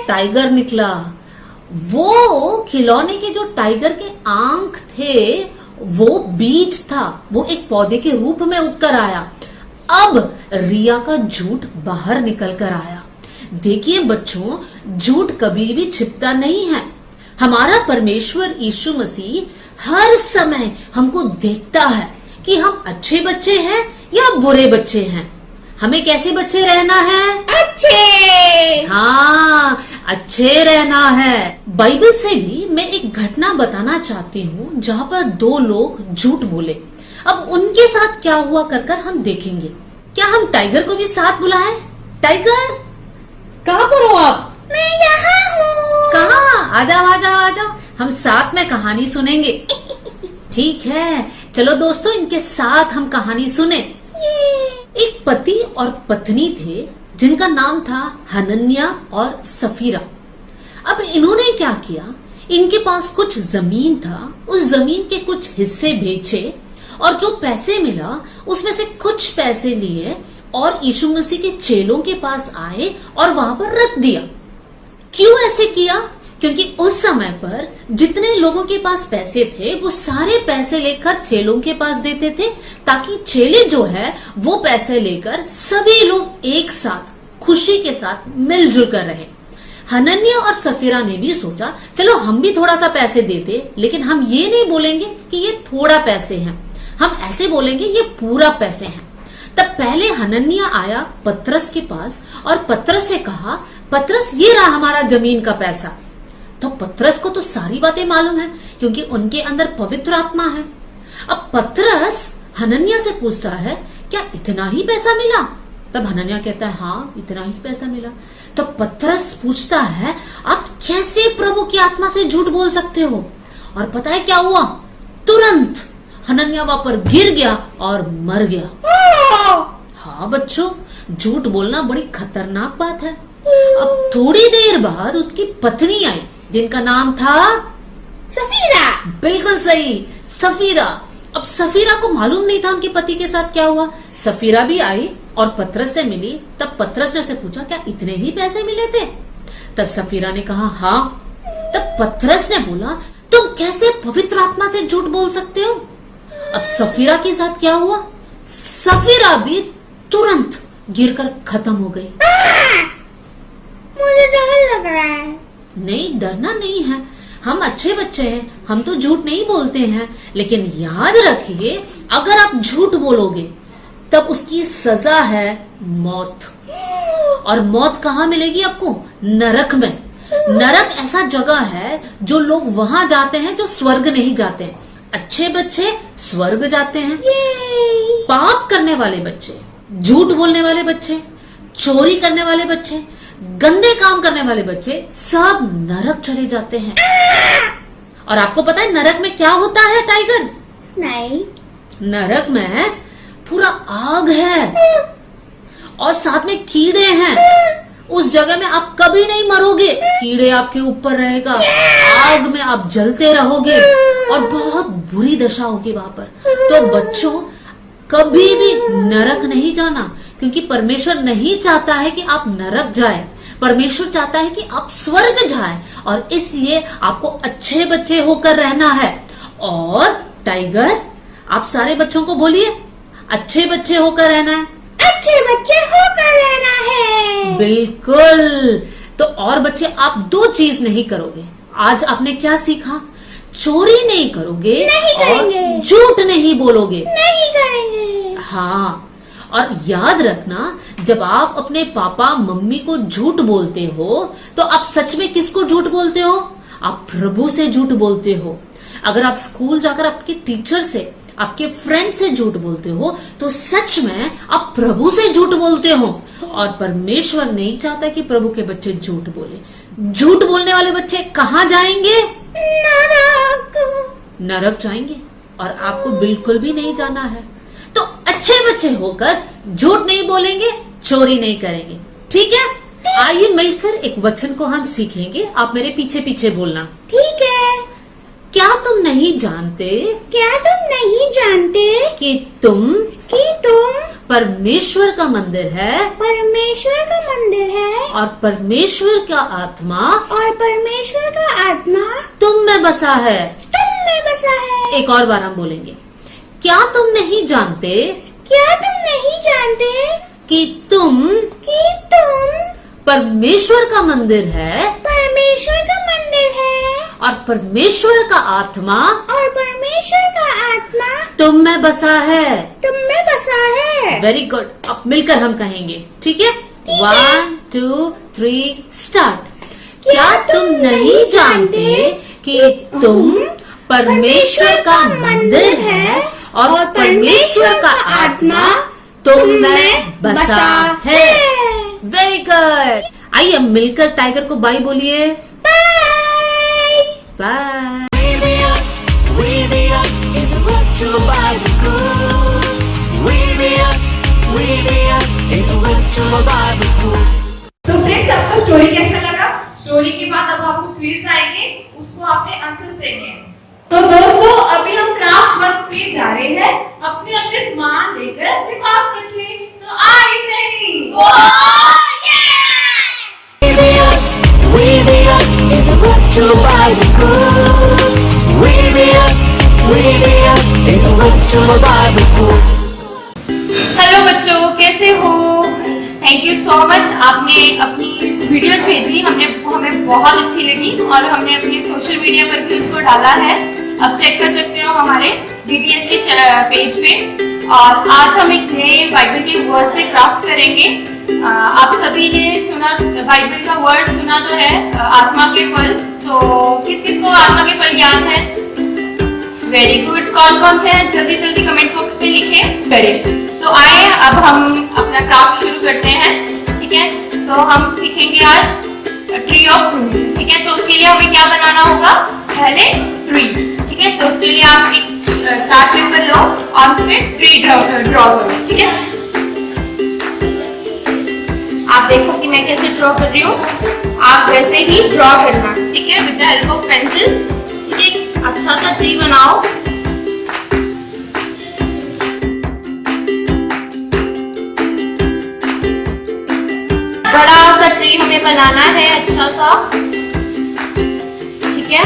टाइगर निकला। वो खिलौने के जो टाइगर के आंख थे वो बीज था, वो एक पौधे के रूप में उगकर आया। अब रिया का झूठ बाहर निकल कर आया। देखिए बच्चों, झूठ कभी भी छिपता नहीं है। हमारा परमेश्वर यीशु मसीह हर समय हमको देखता है कि हम अच्छे बच्चे हैं या बुरे बच्चे हैं। हमें कैसे बच्चे रहना है? अच्छे। हाँ, अच्छे रहना है। बाइबल से भी मैं एक घटना बताना चाहती हूँ जहाँ पर दो लोग झूठ बोले। अब उनके साथ क्या हुआ कर हम देखेंगे। क्या हम टाइगर को भी साथ बुलाएं? टाइगर कहाँ पर हो आप? मैं यहाँ हूँ। कहाँ? आ जाओ आ जाओ आ जाओ, हम साथ में कहानी सुनेंगे। ठीक है, चलो दोस्तों इनके साथ हम कहानी सुने। एक पति और पत्नी थे जिनका नाम था हनन्या और सफीरा। अब इन्होंने क्या किया, इनके पास कुछ जमीन था, उस जमीन के कुछ हिस्से बेचे और जो पैसे मिला उसमें से कुछ पैसे लिए और यीशु मसीह के चेलों के पास आए और वहां पर रख दिया। क्यों ऐसे किया? क्योंकि उस समय पर जितने लोगों के पास पैसे थे वो सारे पैसे लेकर चेलों के पास देते थे, ताकि चेले जो है वो पैसे लेकर सभी लोग एक साथ खुशी के साथ मिलजुल कर रहे। हनन्याह और सफीरा ने भी सोचा चलो हम भी थोड़ा सा पैसे देते, लेकिन हम ये नहीं बोलेंगे कि ये थोड़ा पैसे हैं, हम ऐसे बोलेंगे ये पूरा पैसे हैं। तब पहले हनन्याह आया पतरस के पास और पतरस से कहा, पतरस ये रहा हमारा जमीन का पैसा। तो पतरस को तो सारी बातें मालूम है क्योंकि उनके अंदर पवित्र आत्मा है। अब पतरस हनन्याह से पूछता है क्या इतना ही पैसा मिला? तब हनन्याह कहता है हाँ इतना ही पैसा मिला। तो पतरस पूछता है आप कैसे प्रभु की आत्मा से झूठ बोल सकते हो? और पता है क्या हुआ? तुरंत हनन्याह वहां पर गिर गया और मर गया। हाँ बच्चों, झूठ बोलना बड़ी खतरनाक बात है। अब थोड़ी देर बाद उसकी पत्नी आई जिनका नाम था सफीरा। बिल्कुल सही, सफीरा। अब सफीरा को मालूम नहीं था उनके पति के साथ क्या हुआ। सफीरा भी आई और पतरस से मिली। तब पतरस ने उसे पूछा क्या इतने ही पैसे मिले थे? तब सफीरा ने कहा हाँ। तब पतरस ने बोला तुम कैसे पवित्र आत्मा से झूठ बोल सकते हो? अब सफीरा के साथ क्या हुआ? सफीरा भी तुरंत गिरकर खत्म हो गई। मुझे डर लग रहा है। नहीं, डरना नहीं है, हम अच्छे बच्चे हैं, हम तो झूठ नहीं बोलते हैं। लेकिन याद रखिए अगर आप झूठ बोलोगे तब उसकी सजा है मौत। और मौत कहाँ मिलेगी आपको? नरक में। नरक ऐसा जगह है जो लोग वहां जाते हैं जो स्वर्ग नहीं जाते। अच्छे बच्चे स्वर्ग जाते हैं, पाप करने वाले बच्चे, झूठ बोलने वाले बच्चे, चोरी करने वाले बच्चे, गंदे काम करने वाले बच्चे सब नरक चले जाते हैं। और आपको पता है नरक में क्या होता है टाइगर? नहीं। नरक में पूरा आग है और साथ में कीड़े हैं। उस जगह में आप कभी नहीं मरोगे, कीड़े आपके ऊपर रहेगा, आग में आप जलते रहोगे और बहुत बुरी दशा होगी वहां पर। तो बच्चों कभी भी नरक नहीं जाना, क्योंकि परमेश्वर नहीं चाहता है कि आप नरक जाए। परमेश्वर चाहता है कि आप स्वर्ग जाए और इसलिए आपको अच्छे बच्चे होकर रहना है। और टाइगर आप सारे बच्चों को बोलिए अच्छे बच्चे होकर रहना है। अच्छे बच्चे होकर रहना है। बिल्कुल। तो और बच्चे आप दो चीज नहीं करोगे। आज आपने क्या सीखा? चोरी नहीं करोगे, नहीं करेंगे, और झूठ नहीं बोलोगे, नहीं करेंगे। हाँ, और याद रखना जब आप अपने पापा मम्मी को झूठ बोलते हो तो आप सच में किसको झूठ बोलते हो? आप प्रभु से झूठ बोलते हो। अगर आप स्कूल जाकर आपके टीचर से, आपके फ्रेंड से झूठ बोलते हो तो सच में आप प्रभु से झूठ बोलते हो। और परमेश्वर नहीं चाहता कि प्रभु के बच्चे झूठ बोले। झूठ बोलने वाले बच्चे कहाँ जाएंगे? नरक जाएंगे। और आपको बिल्कुल भी नहीं जाना है। तो अच्छे बच्चे होकर झूठ नहीं बोलेंगे, चोरी नहीं करेंगे, ठीक है? आइए मिलकर एक वचन को हम सीखेंगे। आप मेरे पीछे पीछे बोलना, ठीक है। क्या तुम नहीं जानते? क्या तुम नहीं जानते कि तुम परमेश्वर का मंदिर है, परमेश्वर का मंदिर है और परमेश्वर का आत्मा तुम में बसा है। एक और बार हम बोलेंगे, क्या तुम नहीं जानते? क्या तुम नहीं जानते कि तुम परमेश्वर का मंदिर है, परमेश्वर का मंदिर है और परमेश्वर का आत्मा तुम में बसा है। तुम में बसा है। Very good. अब मिलकर हम कहेंगे, ठीक है? 1 2 3 स्टार्ट। क्या तुम नहीं जानते कि तुम परमेश्वर का मंदिर है और परमेश्वर का आत्मा तुम में बसा है। Very good. आइए मिलकर टाइगर को बाय बोलिए। Bye. We be us in the virtual Bible school. We be us in the virtual Bible school. तो फ्रेंड्स आपको स्टोरी कैसा लगा? स्टोरी के बाद अब आपको क्विज आएंगे। उस उसको आपने आंसर्स देने हैं। तो दोस्तों अभी हम क्राफ्ट वर्क पे जा रहे हैं, अपने अपने सामान लेकर अपने पास रखें। तो are you ready? We be us in the virtual Bible school. We be us in the virtual Bible school. Hello बच्चों, कैसे हो? थैंक यू सो मच, आपने अपनी वीडियोस भेजी, हमें बहुत अच्छी लगी और हमने अपने सोशल मीडिया पर भी उसको डाला है। अब चेक कर सकते हो हमारे VBS के पेज पे। और आज हम एक नए बाइबल के वर्ड से क्राफ्ट करेंगे। आप सभी ने सुना, बाइबल का वर्ड सुना तो है, आत्मा के फल। तो किस किस को आत्मा के फल याद है? Very good. कौन कौन से हैं जल्दी जल्दी कमेंट बॉक्स में लिखें। करें। तो आए अब हम अपना क्राफ्ट शुरू करते हैं। ठीक है, तो हम सीखेंगे आज ट्री ऑफ फ्रूट्स। ठीक है, तो उसके लिए हमें क्या बनाना होगा? पहले ट्री। ठीक है, तो उसके लिए आप एक चार्ट पेपर लो और उसमें ट्री ड्रॉ करो। ठीक है, आप देखो कि मैं कैसे ड्रॉ कर रही हूँ, आप वैसे ही ड्रॉ करना। ठीक है, with the help of pencil. ठीक है, अच्छा सा ट्री बनाओ। बड़ा सा ट्री हमें बनाना है, अच्छा सा। ठीक है,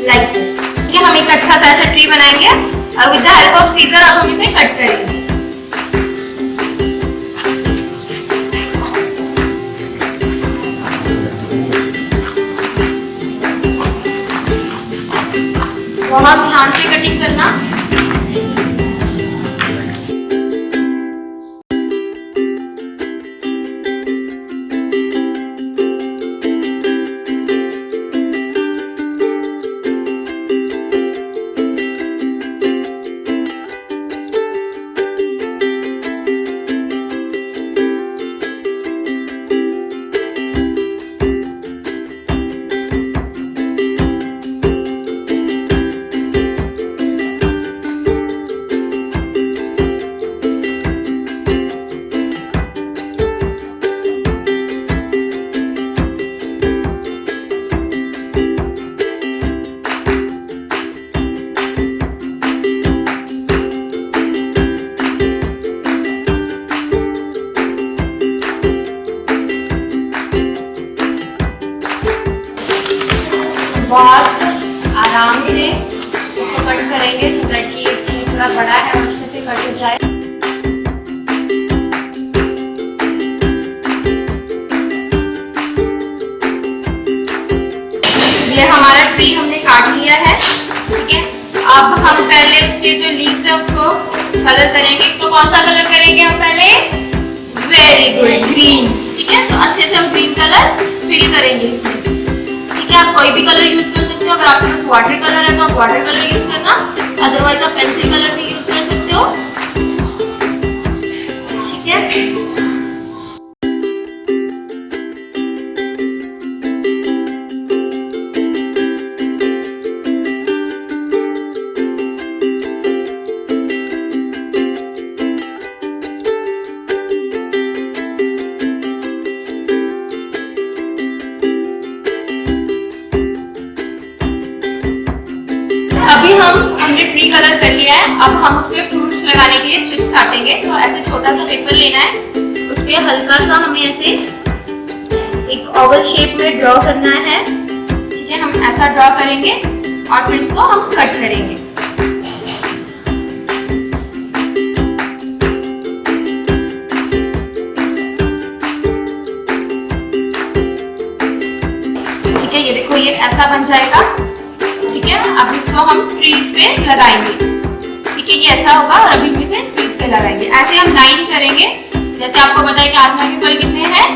लाइक दिस। ठीक है, हम एक अच्छा सा ऐसा ट्री बनाएंगे और with the help of scissor अब हम इसे कट करेंगे। बहुत ध्यान से कटिंग करना। बहुत आराम से इसको कट करेंगे सो दैट कि ये ट्री थोड़ा बड़ा है और अच्छे से कट हो जाए। ये हमारा ट्री हमने काट लिया है। ठीक है, अब हम पहले उसके जो लीव्स है उसको कलर करेंगे। तो कौन सा कलर करेंगे हम पहले? Very good, green. ठीक है, तो अच्छे से हम ग्रीन कलर फिल करेंगे इसमें। ठीक है, आप कोई भी कलर यूज कर सकते हो। अगर आपके पास वाटर कलर है तो आप वाटर कलर यूज करना, अदरवाइज आप पेंसिल कलर भी यूज कर सकते हो। ठीक है, अभी हमने ट्री कलर कर लिया है। अब हम उस पे फ्रूट्स लगाने के लिए स्ट्रिप्स काटेंगे। तो ऐसे छोटा सा पेपर लेना है, उस पे हल्का सा हमें ऐसे एक ओवल शेप में ड्रॉ करना है। ठीक है, हम ऐसा ड्रॉ करेंगे और फिर इसको हम कट करेंगे। ठीक है, ये देखो ये ऐसा बन जाएगा। ठीक है, अब इसको हम ट्रीज पे लगाएंगे। ठीक है, ये ऐसा होगा और अभी हम इसे ट्रीज पे लगाएंगे। ऐसे हम 9 करेंगे। जैसे आपको पता है कि आत्मा के फल कितने हैं?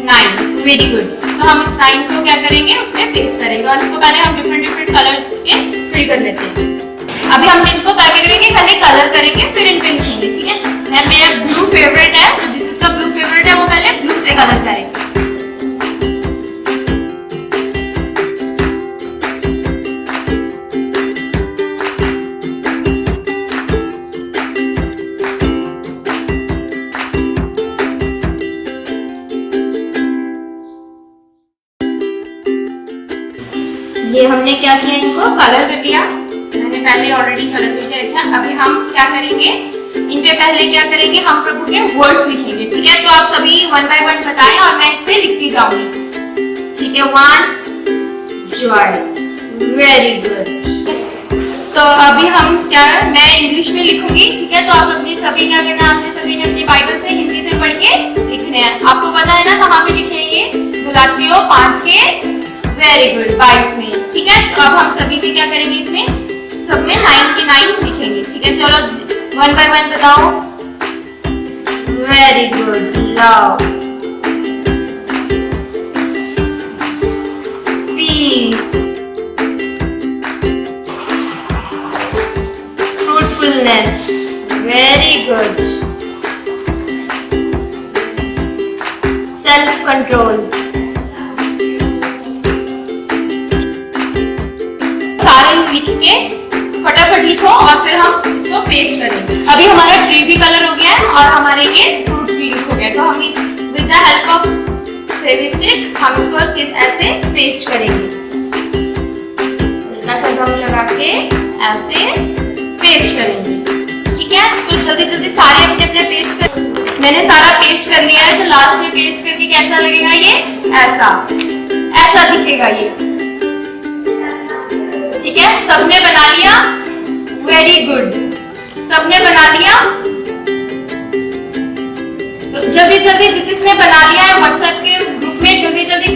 9। Very good. तो हम इस 9 को क्या करेंगे? उसमें प्लेस करेंगे और इसको पहले हम डिफरेंट कलर्स के फिल कर लेते हैं। अभी हम इसको क्या करेंगे? पहले कलर करेंगे फिर इन पे लिखेंगे। ठीक है, मेरा ब्लू फेवरेट है, तो जिसका ब्लू फेवरेट है वो पहले ब्लू से कलर करेंगे। हमने क्या किया, इनको कलर कर दिया। मैंने पहले ऑलरेडी कलर करके रखा। अभी हम क्या करेंगे, इन पे पहले क्या करेंगे, हम प्रभु के वर्ड्स लिखेंगे। ठीक है, तो आप सभी वन बाय वन बताएं और मैं इस पे लिखती जाऊंगी। ठीक है, 1 जॉय, वेरी गुड। तो अभी हम क्या, मैं इंग्लिश में लिखूंगी। ठीक है, तो आप अपनी सभी क्या करना है, आपने सभी ने अपनी बाइबल से हिंदी से पढ़ के लिखने हैं। आपको पता है ना कहाँ पे लिखे हैं ये, गलातियों 5 के वेरी गुड 22 में। ठीक है, तो अब हम सभी भी क्या करेंगे, इसमें सब में 9 के 9 लिखेंगे। ठीक है, चलो वन बाय वन बताओ। Very good, love, peace, fruitfulness, very good, self control, सारे लिख के फटाफट लिखो और फिर हम इसको पेस्ट करेंगे। अभी हमारा ट्री भी कलर हो गया है और हमारे ये फ्रूट्स भी लिख हो गया। तो हम इस with the help of Fevistik हम इसको ऐसे पेस्ट करेंगे, हल्का सा गम लगा के ऐसे पेस्ट करेंगे। ठीक है, तो जल्दी जल्दी सारे अपने अपने पेस्ट कर, मैंने सारा पेस्ट कर लिया है। तो लास्ट में पेस्ट करके कैसा लगेगा, ये ऐसा ऐसा दिखेगा ये। ठीक है, सबने बना लिया, वेरी गुड, सबने बना लिया। तो जल्दी जल्दी जिसने बना लिया है व्हाट्सएप के ग्रुप में जल्दी जल्दी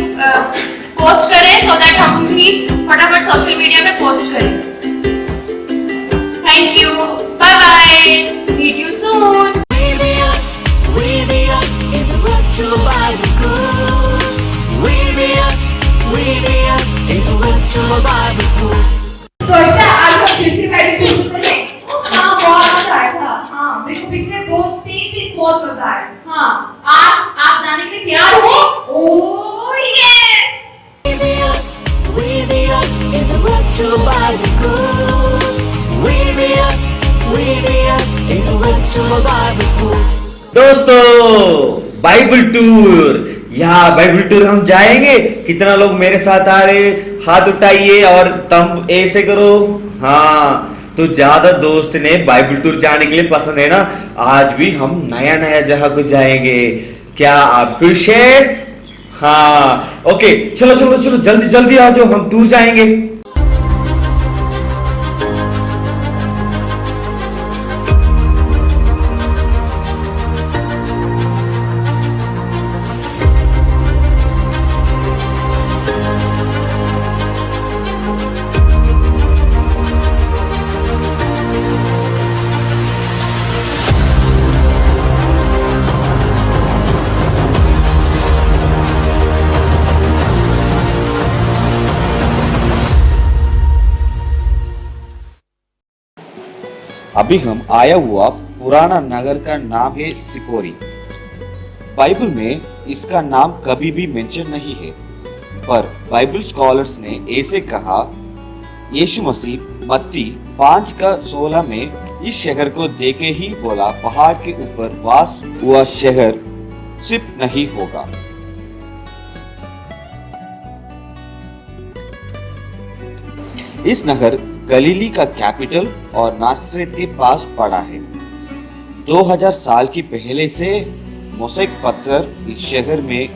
पोस्ट करें, सो दैट हम भी फटाफट सोशल मीडिया पे पोस्ट करें। Thank you. Bye bye. Meet you soon. We be us in the virtual Bible school. We be us in the virtual Bible school. सोचा आज हम फिर से बैठ के चले। हाँ, बहुत मजा आया था। हाँ, मेरे को पिछले 2-3 दिन बहुत मजा आया। हाँ, आज आप जाने के लिए तैयार हो? Oh yes. We be us in the virtual Bible school. We be us in the virtual Bible school. दोस्तों, बाइबल टूर, यहाँ बाइबल टूर हम जाएंगे। कितना लोग मेरे साथ आ रहे, हाथ उठाइए और तुम ऐसे करो। हाँ, तो ज्यादा दोस्त ने बाइबल टूर जाने के लिए पसंद है ना। आज भी हम नया नया जगह को जाएंगे। क्या आप खुश हैं? हाँ, ओके, चलो चलो चलो जल्दी जल्दी आ जाओ, हम टूर जाएंगे। अभी हम आया हुआ पुराना नगर का नाम है सिपोरी। बाइबल में इसका नाम कभी भी मेंशन नहीं है, पर बाइबल स्कॉलर्स ने ऐसे कहा, यीशु मसीह मत्ती 5:16 में इस शहर को देखे ही बोला, पहाड़ के ऊपर वास हुआ शहर सिर्फ नहीं होगा। इस नगर गलीली का कैपिटल और नासरेत के पास पड़ा है। 2000 साल की पहले से मोसेक पत्थर इस शहर में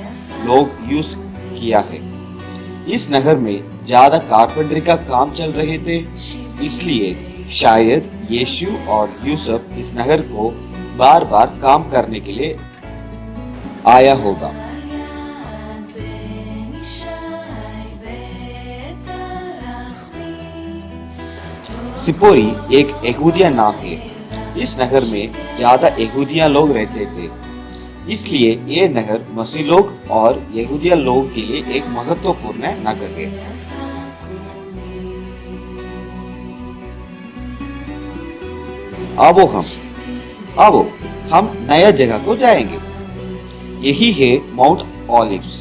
लोग यूज किया है। इस नगर में ज्यादा कारपेंटरी का काम चल रहे थे, इसलिए शायद यीशु और यूसुफ इस नगर को बार बार काम करने के लिए आया होगा। सिपोरी एक यहूदिया नाम है। इस नगर में ज्यादा यहूदिया लोग रहते थे, इसलिए ये नगर मसीह लोग और यहूदिया लोगों के लिए एक महत्वपूर्ण नगर है। अब हम नया जगह को जाएंगे। यही है माउंट ऑलिव्स।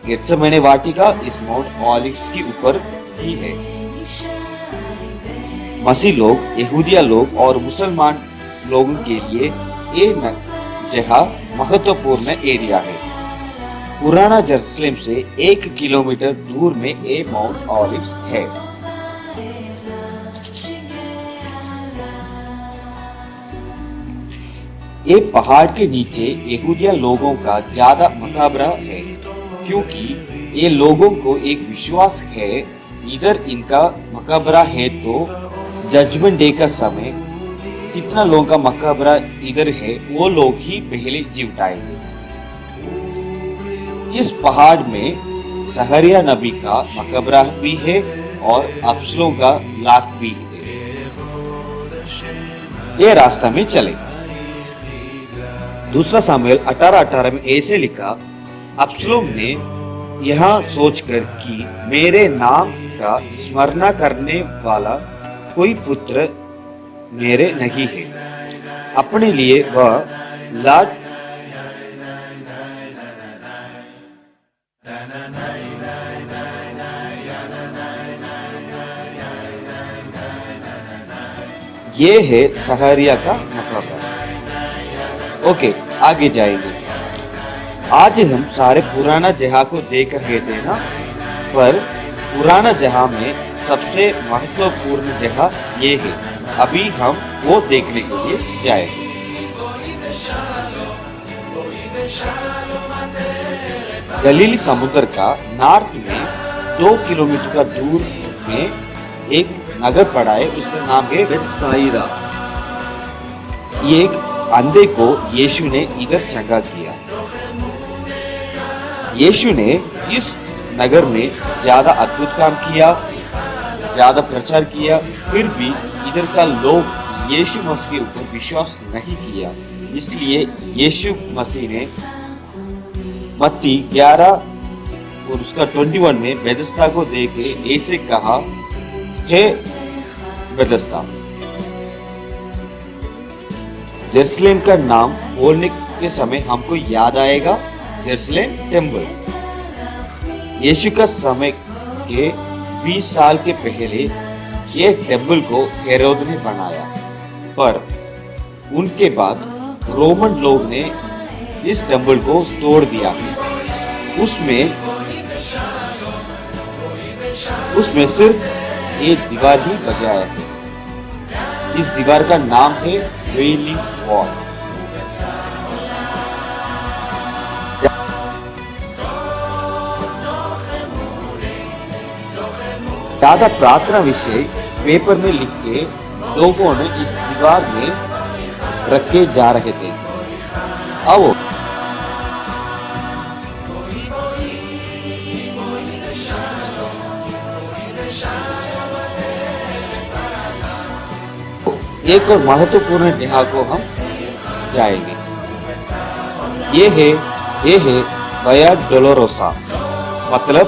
गेत्सेमने वाटिका इस माउंट ऑलिव्स के ऊपर ही है। मसीह लोग, यहूदिया लोग और मुसलमान लोगों के लिए ये जगह महत्वपूर्ण एरिया है। पुराना जेरूसलम से 1 किलोमीटर दूर में ए माउंट ऑलिव्स है। ये पहाड़ के नीचे यहूदिया लोगों का ज्यादा मकबरा है, क्योंकि ये लोगों को एक विश्वास है, इधर इनका मकबरा है तो जजमेंट डे का समय कितना लोगों का मकबरा इधर है वो लोग ही पहले जी उठाएंगे। इस पहाड़ में सहरिया नबी का मकबरा भी है और अब्सलोम का लाख भी है। ये रास्ता में चले। दूसरा सामुएल 18:18 में ऐसे लिखा, अब्सलोम ने यह सोचकर कि मेरे नाम का स्मरण करने वाला कोई पुत्र मेरे नहीं है, अपने लिए वह लाड ये है सहरिया का मकबरा। ओके, आगे जाएंगे। आज हम सारे पुराना जहां को देख रहे थे ना, पर पुराना जहां में सबसे महत्वपूर्ण जगह ये है। अभी हम वो देखने के लिए जाएंगे। गलीली समुद्र का नॉर्थ में 2 किलोमीटर का दूर में एक नगर पड़ा है, उसका नाम है बेतसाइदा। ये एक अंधे को यीशु ने इधर चंगा किया। यीशु ने इस नगर में ज्यादा अद्भुत काम किया, ज्यादा प्रचार किया, फिर भी इधर का लोग यीशु मसीह के ऊपर विश्वास नहीं किया। इसलिए यीशु मसीह ने मत्ती 11 और उसका 21 में बेथेस्दा को देखे ऐसे कहा, हे बेथेस्दा, जेरूसलम का नाम बोलने के समय हमको याद आएगा जेरूसलम टेम्पल। यीशु का समय के 20 साल के पहले ये टेम्पल को हेरोद ने बनाया, पर उनके बाद रोमन लोग ने इस टेम्पल को तोड़ दिया। उसमें सिर्फ एक दीवार ही बचाया है। इस दीवार का नाम है वेलिंग वॉल। ज्यादा प्रार्थना विषय पेपर में लिख के लोगों ने इस दीवार में रखे जा रहे थे। आओ एक और महत्वपूर्ण जगह को हम जाएंगे। ये है वया डोलोरोसा, मतलब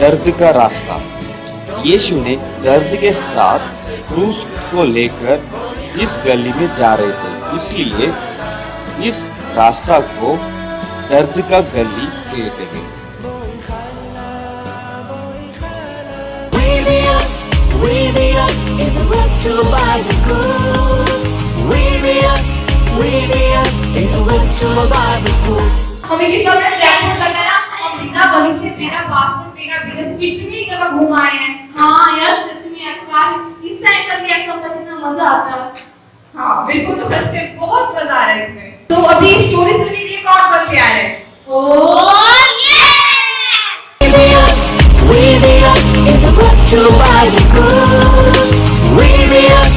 दर्द का रास्ता। यीशु ने दर्द के साथ क्रूस को लेकर इस गली में जा रहे थे, इसलिए इस रास्ता को दर्द का गली कहते हैं। We be us in the virtual Bible school. We be us in the virtual Bible school. हमें कितना बड़ा जैकपॉट लगा ना, हम बिना बगीचे, बिना फास्ट फूड, बिना बिजनेस कितनी जगह घुमाए हैं। हाँ यार, सच में क्लास इस टाइम पर भी ऐसा होता है, कितना मजा आता है। हाँ बिल्कुल, तो सच में बहुत मजा आ रहा है इसमें। तो अभी स्टोरी सुनने के लिए कौन कौन तैयार है? We be us in the virtual Bible school. We be us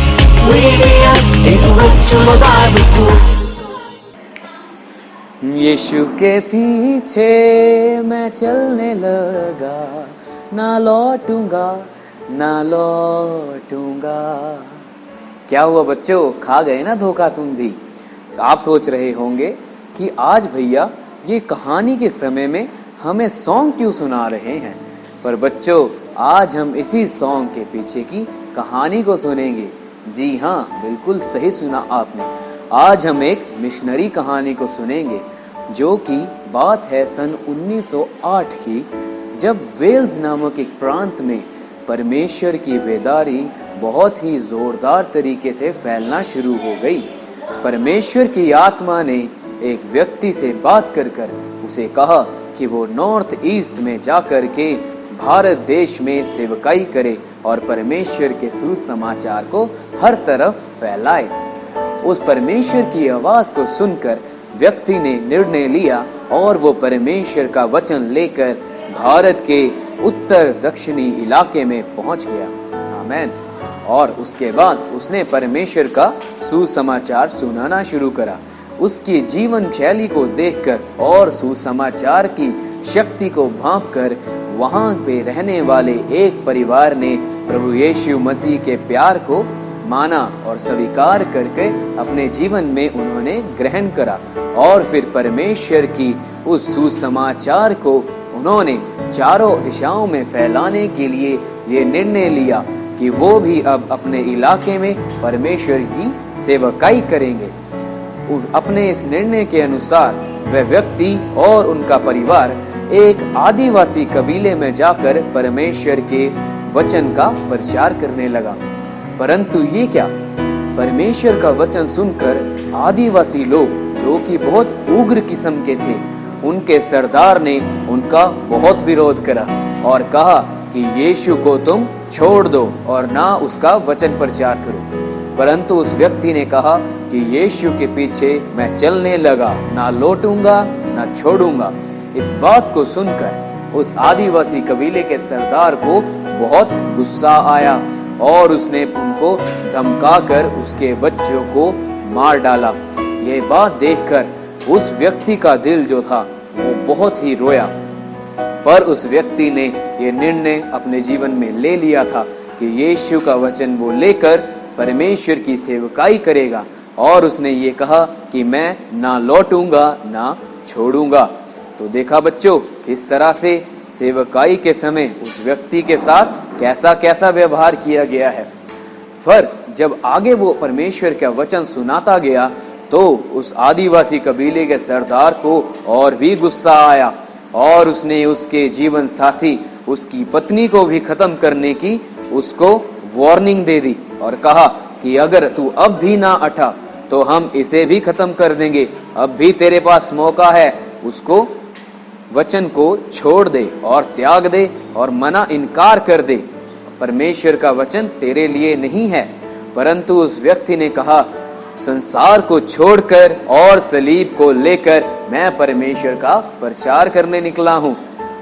in the virtual Bible school. यीशु के पीछे मैं चलने लगा, ना लौटूंगा ना लौटूंगा। क्या हुआ बच्चों, खा गए ना धोखा तुम भी? आप सोच रहे होंगे कि आज भैया ये कहानी के समय में हमें सॉन्ग क्यों सुना रहे हैं, पर बच्चों आज हम इसी सॉन्ग के पीछे की कहानी को सुनेंगे। जी हाँ, बिल्कुल सही सुना आपने। आज हम एक मिशनरी कहानी को सुनेंगे, जो कि बात है सन 1908 की, जब वेल्स नामक एक प्रांत में परमेश्वर की बेदारी बहुत ही जोरदार तरीके से फैलना शुरू हो गई। परमेश्वर की आत्मा ने एक व्यक्ति से बात कर उसे कहा कि वो नॉर्थ ईस्ट में जाकर के भारत देश में सेवकाई करे और परमेश्वर के सुसमाचार को हर तरफ फैलाए। उस परमेश्वर की आवाज को सुनकर व्यक्ति ने निर्णय लिया और वो परमेश्वर का वचन लेकर भारत के उत्तर दक्षिणी इलाके में पहुंच गया। आमीन। और उसके बाद उसने परमेश्वर का सुसमाचार सुनाना शुरू करा। उसकी जीवन शैली को देखकर और सुसमाचार की शक्ति को भांपकर वहां पे रहने वाले एक परिवार ने प्रभु यीशु मसीह के प्यार को माना और स्वीकार करके अपने जीवन में उन्होंने ग्रहण करा। और फिर परमेश्वर की उस सुसमाचार को उन्होंने चारों दिशाओं में फैलाने के लिए ये निर्णय लिया कि वो भी अब अपने इलाके में परमेश्वर की सेवकाई करेंगे। अपने इस निर्णय के अनुसार वह व्यक्ति और उनका परिवार एक आदिवासी कबीले में जाकर परमेश्वर के वचन का प्रचार करने लगा। परंतु ये क्या, परमेश्वर का वचन सुनकर आदिवासी लोग जो कि बहुत उग्र किस्म के थे, उनके सरदार ने उनका बहुत विरोध करा और कहा कि यीशु को तुम छोड़ दो और ना उसका वचन प्रचार करो। परंतु उस व्यक्ति ने कहा कि यीशु के पीछे मैं चलने लगा, ना लौटूंगा ना छोड़ूंगा। इस बात को सुनकर उस आदिवासी कबीले के सरदार को बहुत गुस्सा आया और उसने उनको धमकाकर उसके बच्चों को मार डाला। ये बात देखकर उस व्यक्ति का दिल जो था वो बहुत ही रोया। पर उस व्यक्ति ने ये निर्णय अपने जीवन में ले लिया था कि यीशु का वचन वो लेकर परमेश्वर की सेवकाई करेगा और उसने ये कहा कि मैं ना लौटूंगा ना छोड़ूंगा। तो देखा बच्चों किस तरह से सेवकाई के समय उस व्यक्ति के साथ कैसा कैसा व्यवहार किया गया है। पर जब आगे वो परमेश्वर का वचन सुनाता गया तो उस आदिवासी कबीले के सरदार को और भी गुस्सा आया और उसने उसके जीवन साथी उसकी पत्नी को भी खत्म करने की उसको वार्निंग दे दी और कहा कि अगर तू अब भी ना हटा तो हम इसे भी खत्म कर देंगे। अब भी तेरे पास मौका है, उसको वचन को छोड़ दे और त्याग दे और मना इनकार कर दे। परमेश्वर का वचन तेरे लिए नहीं है। परंतु उस व्यक्ति ने कहा, संसार को छोड़कर और सलीब को लेकर मैं परमेश्वर का प्रचार करने निकला हूँ।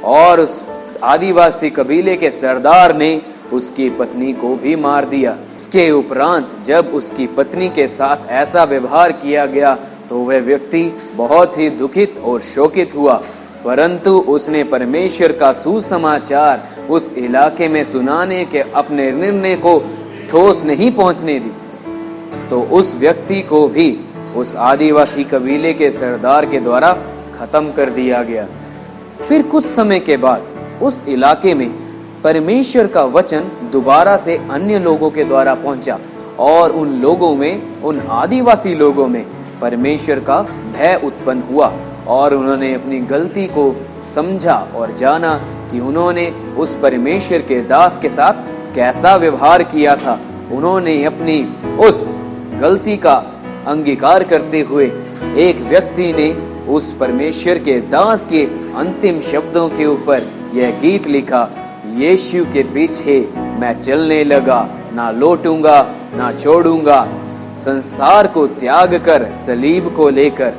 और उस आदिवासी कबीले के सरदार ने उसकी पत्नी को भी मार दिया। इसके उपरांत जब उसकी पत्नी के साथ ऐसा व्यवहार किया गया तो वह व्यक्ति बहुत ही दुखित और शोकित हुआ। परंतु उसने परमेश्वर का सुसमाचार उस इलाके में सुनाने के अपने निर्णय को ठोस नहीं पहुंचने दी। तो उस व्यक्ति को भी उस आदिवासी कबीले के सरदार के द्वारा खत्म कर दिया गया। फिर कुछ समय के बाद उस इलाके में परमेश्वर का वचन दोबारा से अन्य लोगों के द्वारा पहुंचा और उन लोगों में, उन आदिवासी लोगों में परमेश्वर का भय उत्पन्न हुआ और उन्होंने अपनी गलती को समझा और जाना कि उन्होंने उस परमेश्वर के दास के साथ कैसा व्यवहार किया था। उन्होंने अपनी उस गलती का अंगीकार करते हुए एक व्यक्ति ने उस परमेश्वर के दास के अंतिम शब्दों के ऊपर यह गीत लिखा, यीशु के पीछे मैं चलने लगा, ना लौटूंगा ना छोड़ूंगा। संसार को त्याग कर सलीब को लेकर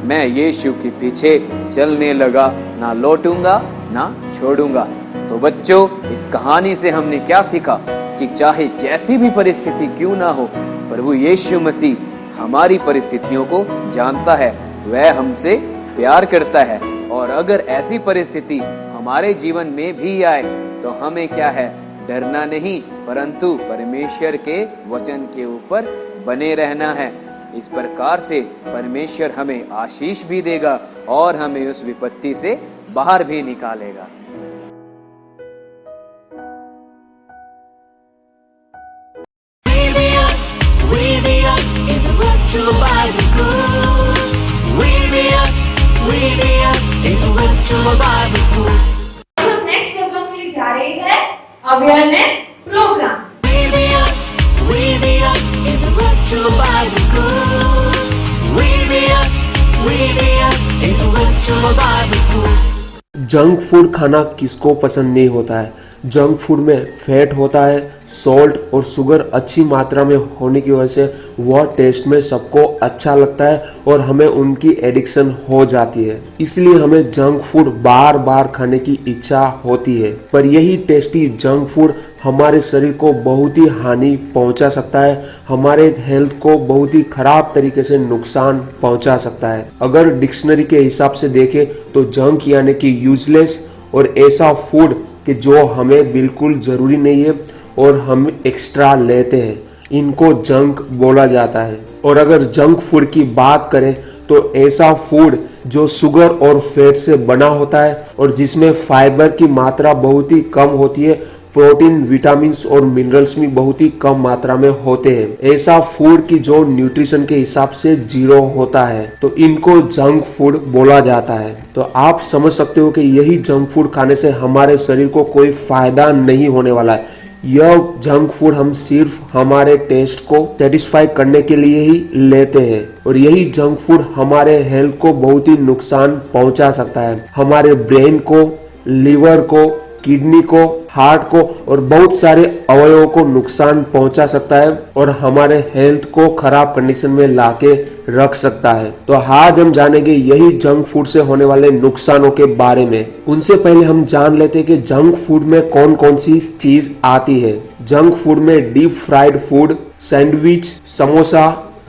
मैं यीशु के पीछे चलने लगा, ना लौटूंगा ना छोड़ूंगा। तो बच्चों, इस कहानी से हमने क्या सीखा कि चाहे जैसी भी परिस्थिति क्यों ना हो, प्रभु यीशु मसीह हमारी परिस्थितियों को जानता है, वह हमसे प्यार करता है। और अगर ऐसी परिस्थिति हमारे जीवन में भी आए तो हमें क्या है, डरना नहीं, परंतु परमेश्वर के वचन के ऊपर बने रहना है। इस प्रकार से परमेश्वर हमें आशीष भी देगा और हमें उस विपत्ति से बाहर भी निकालेगा। VBS in the Virtual Bible School. VBS in the Virtual Bible School. हम नेक्स्ट प्रोग्राम के लिए जा रहे हैं, awareness programme. VBS in the Virtual Bible School. VBS in the Virtual Bible School. Junk food खाना किसको पसंद नहीं होता है। जंक फूड में फैट होता है, सॉल्ट और शुगर अच्छी मात्रा में होने की वजह से वह टेस्ट में सबको अच्छा लगता है और हमें उनकी एडिक्शन हो जाती है। इसलिए हमें जंक फूड बार बार खाने की इच्छा होती है। पर यही टेस्टी जंक फूड हमारे शरीर को बहुत ही हानि पहुंचा सकता है, हमारे हेल्थ को बहुत ही खराब तरीके से नुकसान पहुंचा सकता है। अगर डिक्शनरी के हिसाब से देखें तो जंक यानी कि यूजलेस और ऐसा फूड कि जो हमें बिल्कुल जरूरी नहीं है और हम एक्स्ट्रा लेते हैं, इनको जंक बोला जाता है। और अगर जंक फूड की बात करें तो ऐसा फूड जो शुगर और फैट से बना होता है और जिसमें फाइबर की मात्रा बहुत ही कम होती है, प्रोटीन, विटामिन्स और मिनरल्स भी बहुत ही कम मात्रा में होते हैं। ऐसा फूड की जो न्यूट्रिशन के हिसाब से 0 होता है, तो इनको जंक फूड बोला जाता है। तो आप समझ सकते हो कि यही जंक फूड खाने से हमारे शरीर को कोई फायदा नहीं होने वाला है। यह जंक फूड हम सिर्फ हमारे टेस्ट को सेटिस्फाई करने के लिए ही लेते हैं और यही जंक फूड हमारे हेल्थ को बहुत ही नुकसान पहुंचा सकता है। हमारे ब्रेन को, लिवर को, किडनी को, हार्ट को और बहुत सारे अवयवों को नुकसान पहुंचा सकता है और हमारे हेल्थ को खराब कंडीशन में लाके रख सकता है। तो आज हम जानेंगे यही जंक फूड से होने वाले नुकसानों के बारे में। उनसे पहले हम जान लेते हैं कि जंक फूड में कौन कौन सी चीज आती है। जंक फूड में deep fried food, sandwich, samosa,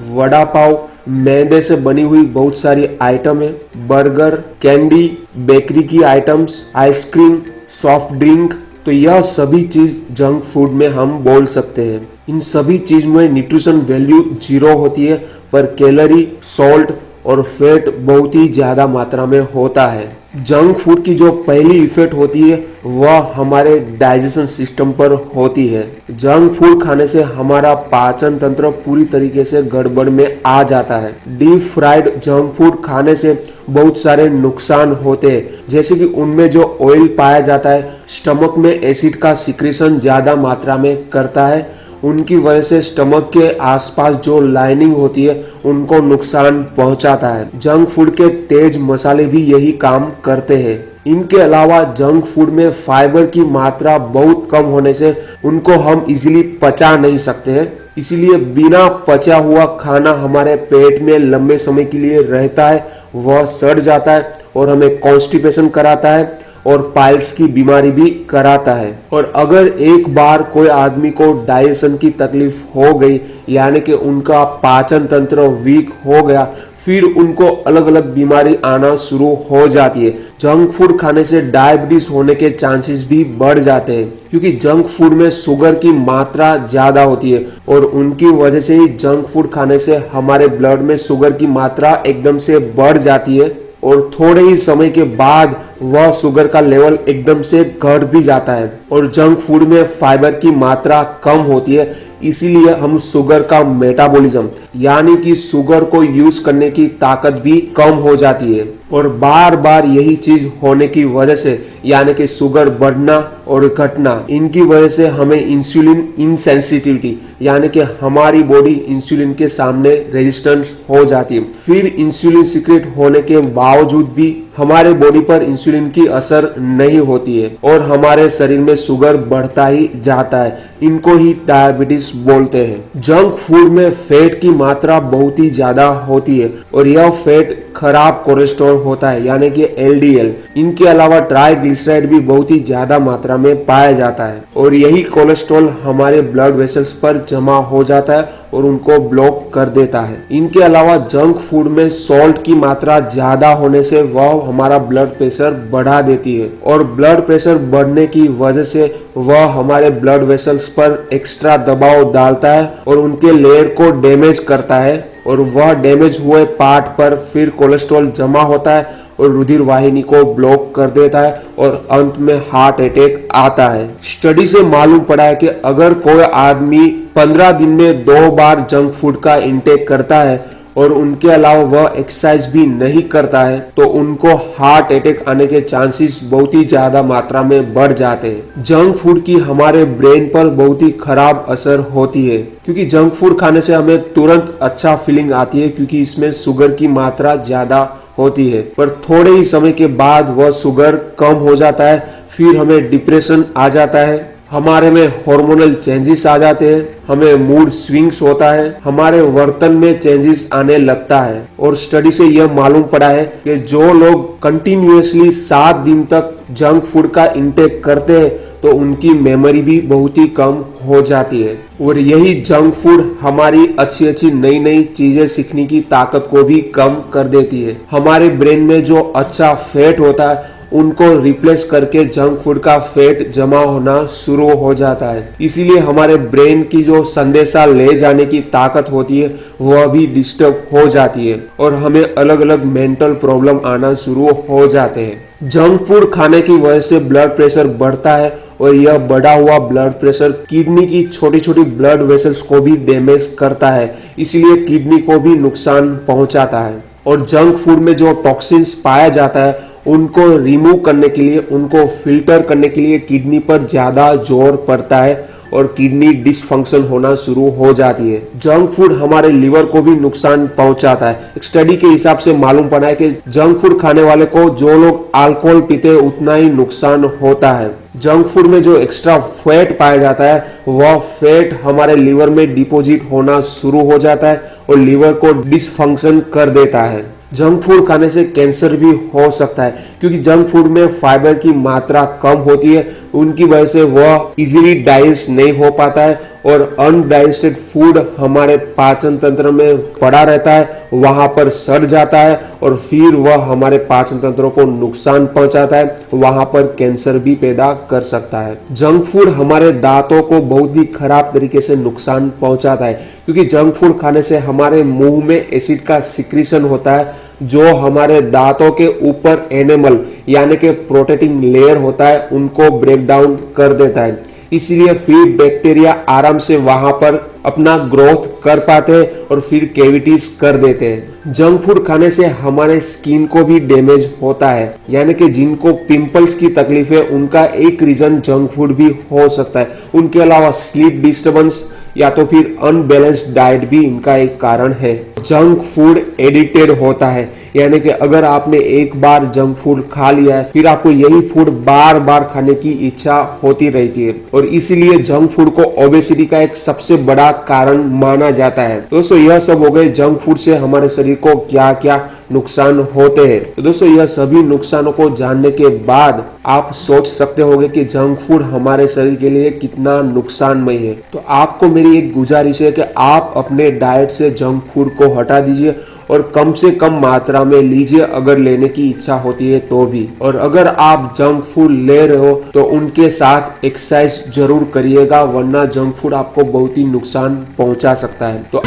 vada pav, मैदे से बनी हुई बहुत सारी आइटम है, बर्गर, कैंडी, बेकरी की आइटम्स, आइसक्रीम, सॉफ्ट ड्रिंक, तो यह सभी चीज जंक फूड में हम बोल सकते हैं। इन सभी चीज में न्यूट्रिशन वैल्यू 0 होती है, पर कैलोरी, सॉल्ट और फैट बहुत ही ज्यादा मात्रा में होता है। जंक फूड की जो पहली इफेक्ट होती है वह हमारे डाइजेशन सिस्टम पर होती है। जंक फूड खाने से हमारा पाचन तंत्र पूरी तरीके से गड़बड़ में आ जाता है। डीप फ्राइड जंक फूड खाने से बहुत सारे नुकसान होते हैं, जैसे कि उनमें जो ऑयल पाया जाता है स्टमक में एसिड का सिक्रेशन ज्यादा मात्रा में करता है। उनकी वजह से स्टमक के आसपास जो लाइनिंग होती है उनको नुकसान पहुंचाता है। जंक फूड के तेज मसाले भी यही काम करते हैं। इनके अलावा जंक फूड में फाइबर की मात्रा बहुत कम होने से उनको हम इजीली पचा नहीं सकते हैं, इसलिए बिना पचा हुआ खाना हमारे पेट में लंबे समय के लिए रहता है, वह सड़ जाता है और हमें कॉन्स्टिपेशन कराता है और पाइल्स की बीमारी भी कराता है। और अगर एक बार कोई आदमी को डाइजेशन की तकलीफ हो गई, यानी कि उनका पाचन तंत्र वीक हो गया, फिर उनको अलग अलग बीमारी आना शुरू हो जाती है। जंक फूड खाने से डायबिटीज होने के चांसेस भी बढ़ जाते हैं, क्योंकि जंक फूड में शुगर की मात्रा ज्यादा होती है और उनकी वजह से ही जंक फूड खाने से हमारे ब्लड में शुगर की मात्रा एकदम से बढ़ जाती है और थोड़े ही समय के बाद वह शुगर का लेवल एकदम से घट भी जाता है। और जंक फूड में फाइबर की मात्रा कम होती है, इसीलिए हम शुगर का मेटाबॉलिज्म यानी कि शुगर को यूज करने की ताकत भी कम हो जाती है। और बार बार यही चीज होने की वजह से यानी कि शुगर बढ़ना और घटना, इनकी वजह से हमें इंसुलिन इनसेंसिटिविटी यानी कि हमारी बॉडी इंसुलिन के सामने रेजिस्टेंस हो जाती है। फिर इंसुलिन सीक्रेट होने के बावजूद भी हमारे बॉडी पर इंसुलिन की असर नहीं होती है और हमारे शरीर में शुगर बढ़ता ही जाता है। इनको ही डायबिटीज बोलते हैं। जंक फूड में फैट की मात्रा बहुत ही ज्यादा होती है और यह फैट खराब कोलेस्ट्रॉल होता है यानी कि LDL। इनके अलावा ट्राइग्लिसराइड भी बहुत ही ज्यादा मात्रा में पाया जाता है और यही कोलेस्ट्रॉल हमारे ब्लड वेसल्स पर जमा हो जाता है और उनको ब्लॉक कर देता है। इनके अलावा जंक फूड में सॉल्ट की मात्रा ज्यादा होने से वह हमारा ब्लड प्रेशर बढ़ा देती है और ब्लड प्रेशर बढ़ने की वजह से वह हमारे ब्लड वेसल्स पर एक्स्ट्रा दबाव डालता है और उनके लेयर को डैमेज करता है और वह डैमेज हुए पार्ट पर फिर कोलेस्ट्रॉल जमा होता है और रुधिर वाहिनी को ब्लॉक कर देता है और अंत में हार्ट अटैक आता है। स्टडी से मालूम पड़ा है कि अगर कोई आदमी 15 दिन में 2 बार जंक फूड का इंटेक करता है और उनके अलावा वह एक्सरसाइज भी नहीं करता है तो उनको हार्ट अटैक आने के चांसेस बहुत ही ज्यादा मात्रा में बढ़ जाते हैं। जंक फूड की हमारे ब्रेन पर बहुत ही खराब असर होती है, क्योंकि जंक फूड खाने से हमें तुरंत अच्छा फीलिंग आती है क्योंकि इसमें शुगर की मात्रा ज्यादा होती है, पर थोड़े ही समय के बाद वह शुगर कम हो जाता है, फिर हमें डिप्रेशन आ जाता है, हमारे में हार्मोनल चेंजेस आ जाते हैं, हमें मूड स्विंग्स होता है, हमारे वर्तन में चेंजेस आने लगता है। और स्टडी से यह मालूम पड़ा है कि जो लोग कंटिन्यूअसली 7 दिन तक जंक फूड का इंटेक करते हैं तो उनकी मेमोरी भी बहुत ही कम हो जाती है। और यही जंक फूड हमारी अच्छी अच्छी नई नई चीजें सीखने की ताकत को भी कम कर देती है। हमारे ब्रेन में जो अच्छा फैट होता है उनको रिप्लेस करके जंक फूड का फैट जमा होना शुरू हो जाता है। इसीलिए हमारे ब्रेन की जो संदेशा ले जाने की ताकत होती है वह भी डिस्टर्ब हो जाती है और हमें अलग अलग मेंटल प्रॉब्लम आना शुरू हो जाते हैं। जंक फूड खाने की वजह से ब्लड प्रेशर बढ़ता है और यह बढ़ा हुआ ब्लड प्रेशर किडनी की छोटी छोटी ब्लड वेसल्स को भी डैमेज करता है, इसलिए किडनी को भी नुकसान पहुंचाता है। और जंक फूड में जो टॉक्सिन्स पाया जाता है उनको रिमूव करने के लिए, उनको फिल्टर करने के लिए किडनी पर ज्यादा जोर पड़ता है और किडनी डिसफंक्शन होना शुरू हो जाती है। जंक फूड हमारे लिवर को भी नुकसान पहुंचाता है। एक स्टडी के हिसाब से मालूम पड़ा है कि जंक फूड खाने वाले को जो लोग अल्कोहल पीते हैं उतना ही नुकसान होता है। जंक फूड में जो एक्स्ट्रा फैट पाया जाता है वह फैट हमारे लिवर में डिपॉजिट होना शुरू हो जाता है और लिवर को डिसफंक्शन कर देता है। जंक फूड खाने से कैंसर भी हो सकता है क्योंकि जंक फूड में फाइबर की मात्रा कम होती है, उनकी वजह से वह इजीली डाइजेस्ट नहीं हो पाता है और अनडाइजेस्टेड फूड हमारे पाचन तंत्र में पड़ा रहता है, वहां पर सड़ जाता है और फिर वह हमारे पाचन तंत्र को नुकसान पहुंचाता है, वहां पर कैंसर भी पैदा कर सकता है। जंक फूड हमारे दांतों को बहुत ही खराब तरीके से नुकसान पहुंचाता है क्योंकि जंक फूड खाने से हमारे मुंह में एसिड का सिक्रीशन होता है जो हमारे दांतों के ऊपर एनेमल यानी कि प्रोटेक्टिंग लेयर होता है उनको ब्रेक डाउन कर देता है। इसीलिए फिर बैक्टीरिया आराम से वहां पर अपना ग्रोथ कर पाते हैं और फिर कैविटीज कर देते हैं। जंक फूड खाने से हमारे स्किन को भी डैमेज होता है, यानी कि जिनको पिंपल्स की तकलीफ है उनका एक रीजन जंक फूड भी हो सकता है। उनके अलावा स्लीप डिस्टर्बेंस या तो फिर अनबैलेंस्ड डाइट भी इनका एक कारण है। जंक फूड एडिक्टेड होता है, यानी कि अगर आपने एक बार जंक फूड खा लिया है फिर आपको यही फूड बार बार खाने की इच्छा होती रहती है और इसीलिए जंक फूड को ओबेसिटी का एक सबसे बड़ा कारण माना जाता है। दोस्तों यह सब हो गए जंक फूड से हमारे शरीर को क्या क्या नुकसान होते हैं। तो दोस्तों यह सभी नुकसानों को जानने के बाद आप सोच सकते होंगे कि जंक फूड हमारे शरीर के लिए कितना नुकसानमय है। तो आपको मेरी एक गुजारिश है कि आप अपने डाइट से जंक फूड को हटा दीजिए और कम से कम मात्रा में लीजिए अगर लेने की इच्छा होती है तो भी। और अगर आप जंक फूड ले रहे हो तो उनके साथ एक्सरसाइज जरूर करिएगा, वरना जंक फूड आपको बहुत ही नुकसान पहुंचा सकता है। तो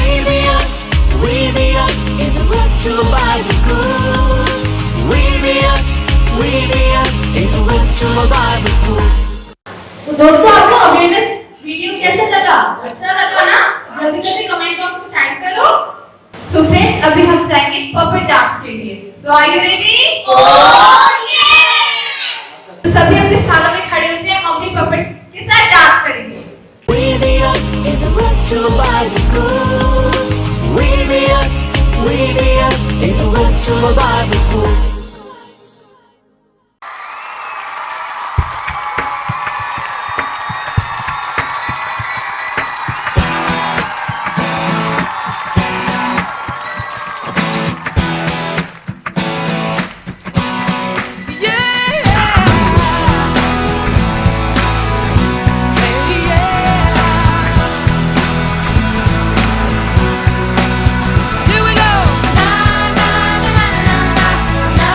दोस्तों आपको अवेयरनेस वीडियो कैसा लगा? अच्छा लगा ना? जल्दी जल्दी कमेंट बॉक्स में टाइप करो। सो फ्रेंड्स अभी हम जाएंगे पपेट डांस के लिए। सो आर यू रेडी? तो सभी अपने स्थानों में खड़े हो जाए, हम भी पपेट के साथ डांस करेंगे। Here we go. Na na na na na na.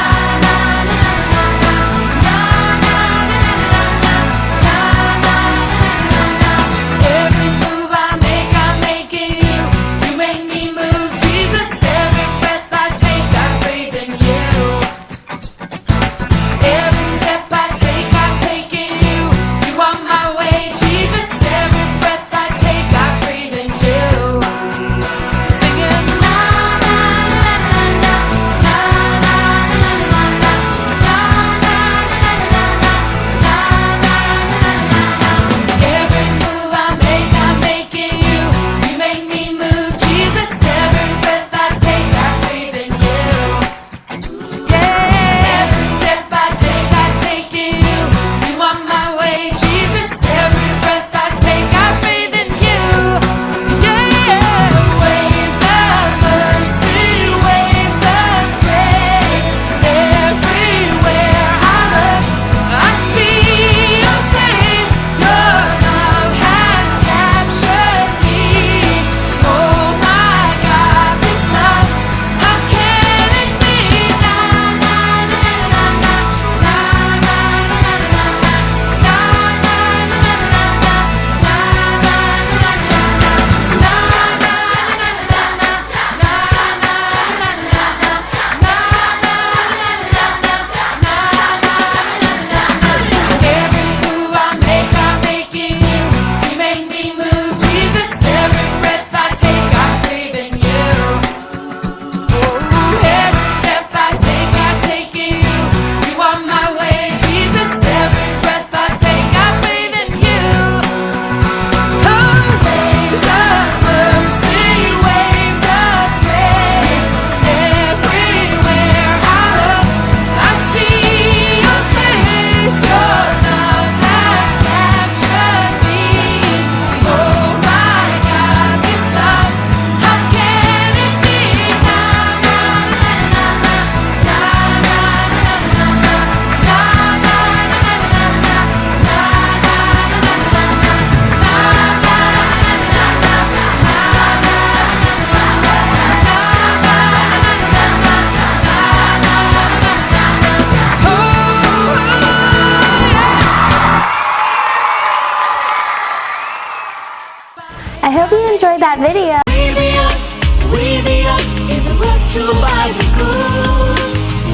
I hope you enjoyed that video. We be us in the virtual Bible school.